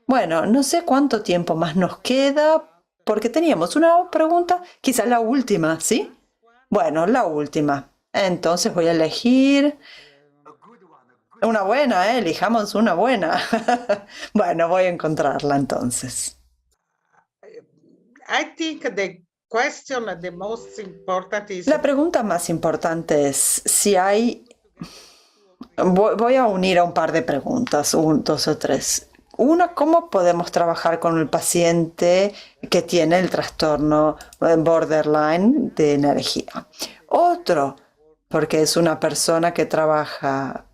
Bueno, no sé cuánto tiempo más nos queda, porque teníamos una pregunta, quizás la última, ¿sí? Bueno, la última. Entonces voy a elegir una buena, elijamos una buena. Bueno, voy a encontrarla entonces. I think the question, the most important is... La pregunta más importante es si hay... Voy a unir a un par de preguntas, 2 o 3. Una, ¿cómo podemos trabajar con el paciente que tiene el trastorno borderline de energía? Otro, porque es una persona que trabaja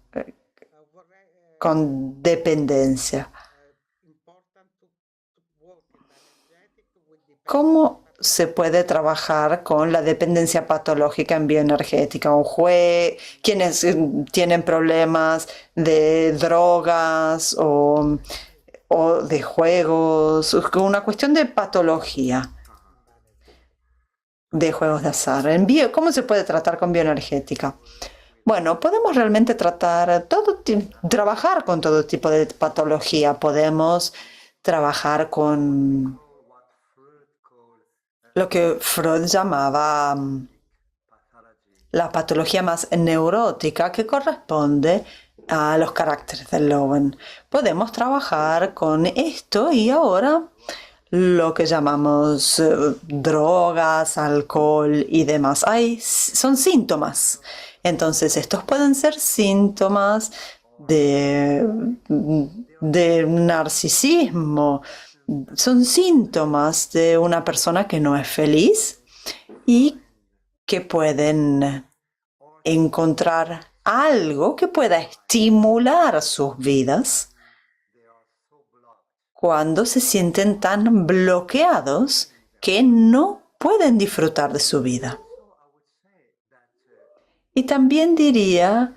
con dependencia. ¿Cómo se puede trabajar con la dependencia patológica en bioenergética. Quienes tienen problemas de drogas o de juegos, una cuestión de patología de juegos de azar. ¿Cómo se puede tratar con bioenergética? Bueno, podemos realmente trabajar con todo tipo de patología. Podemos trabajar con lo que Freud llamaba la patología más neurótica, que corresponde a los caracteres de Lowen. Podemos trabajar con esto y ahora lo que llamamos drogas, alcohol y demás. Son síntomas. Entonces, estos pueden ser síntomas de narcisismo. Son síntomas de una persona que no es feliz y que pueden encontrar algo que pueda estimular sus vidas cuando se sienten tan bloqueados que no pueden disfrutar de su vida. Y también diría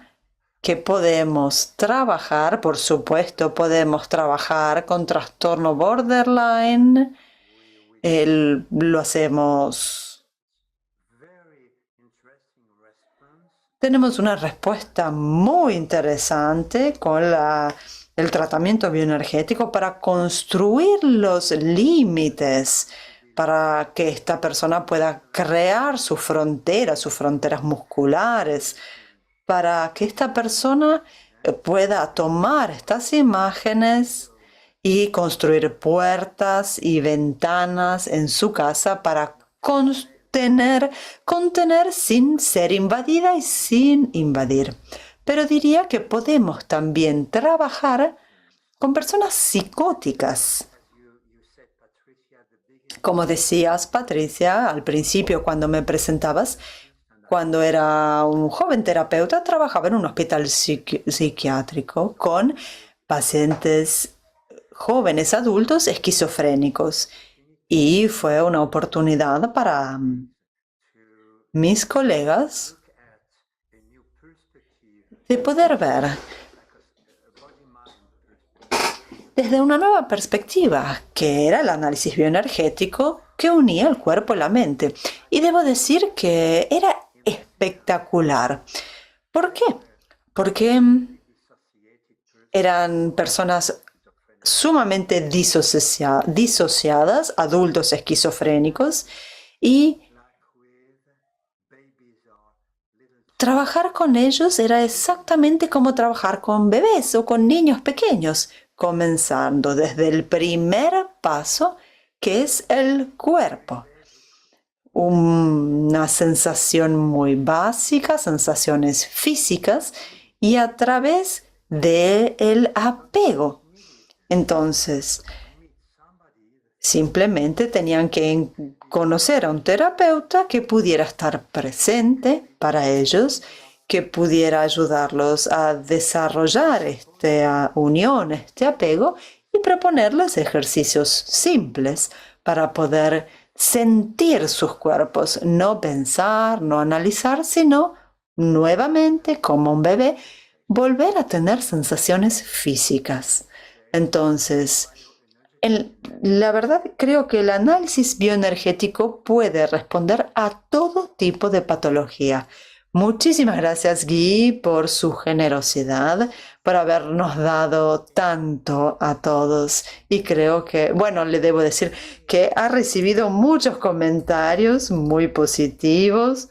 que podemos trabajar, por supuesto, podemos trabajar con trastorno borderline. Lo hacemos. Tenemos una respuesta muy interesante con el tratamiento bioenergético para construir los límites para que esta persona pueda crear sus fronteras musculares, para que esta persona pueda tomar estas imágenes y construir puertas y ventanas en su casa para contener sin ser invadida y sin invadir. Pero diría que podemos también trabajar con personas psicóticas. Como decías, Patricia, al principio cuando me presentabas, cuando era un joven terapeuta, trabajaba en un hospital psiquiátrico con pacientes jóvenes adultos esquizofrénicos. Y fue una oportunidad para mis colegas de poder ver desde una nueva perspectiva, que era el análisis bioenergético que unía el cuerpo y la mente. Y debo decir que era espectacular. ¿Por qué? Porque eran personas sumamente disociadas, adultos esquizofrénicos, y trabajar con ellos era exactamente como trabajar con bebés o con niños pequeños, comenzando desde el primer paso, que es el cuerpo. Una sensación muy básica, sensaciones físicas, y a través del apego. Entonces, simplemente tenían que conocer a un terapeuta que pudiera estar presente para ellos, que pudiera ayudarlos a desarrollar esta unión, este apego, y proponerles ejercicios simples para poder sentir sus cuerpos, no pensar, no analizar, sino nuevamente, como un bebé, volver a tener sensaciones físicas. Entonces, la verdad creo que el análisis bioenergético puede responder a todo tipo de patología. Muchísimas gracias, Guy, por su generosidad, por habernos dado tanto a todos. Y creo que, bueno, le debo decir que ha recibido muchos comentarios muy positivos.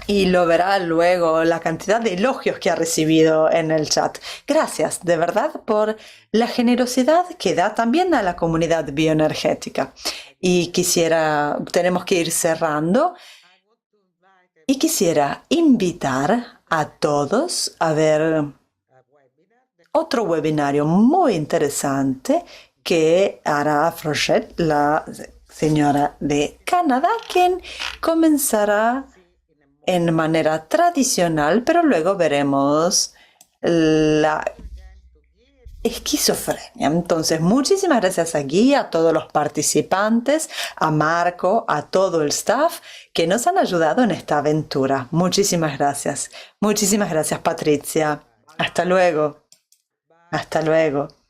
Y lo verá luego la cantidad de elogios que ha recibido en el chat. Gracias, de verdad, por la generosidad que da también a la comunidad bioenergética. Y tenemos que ir cerrando. Y quisiera invitar a todos a ver otro webinario muy interesante que hará Frochette, la señora de Canadá, quien comenzará en manera tradicional, pero luego veremos esquizofrenia. Entonces, muchísimas gracias aquí a todos los participantes, a Marco, a todo el staff que nos han ayudado en esta aventura. Muchísimas gracias. Muchísimas gracias, Patricia. Hasta luego. Hasta luego.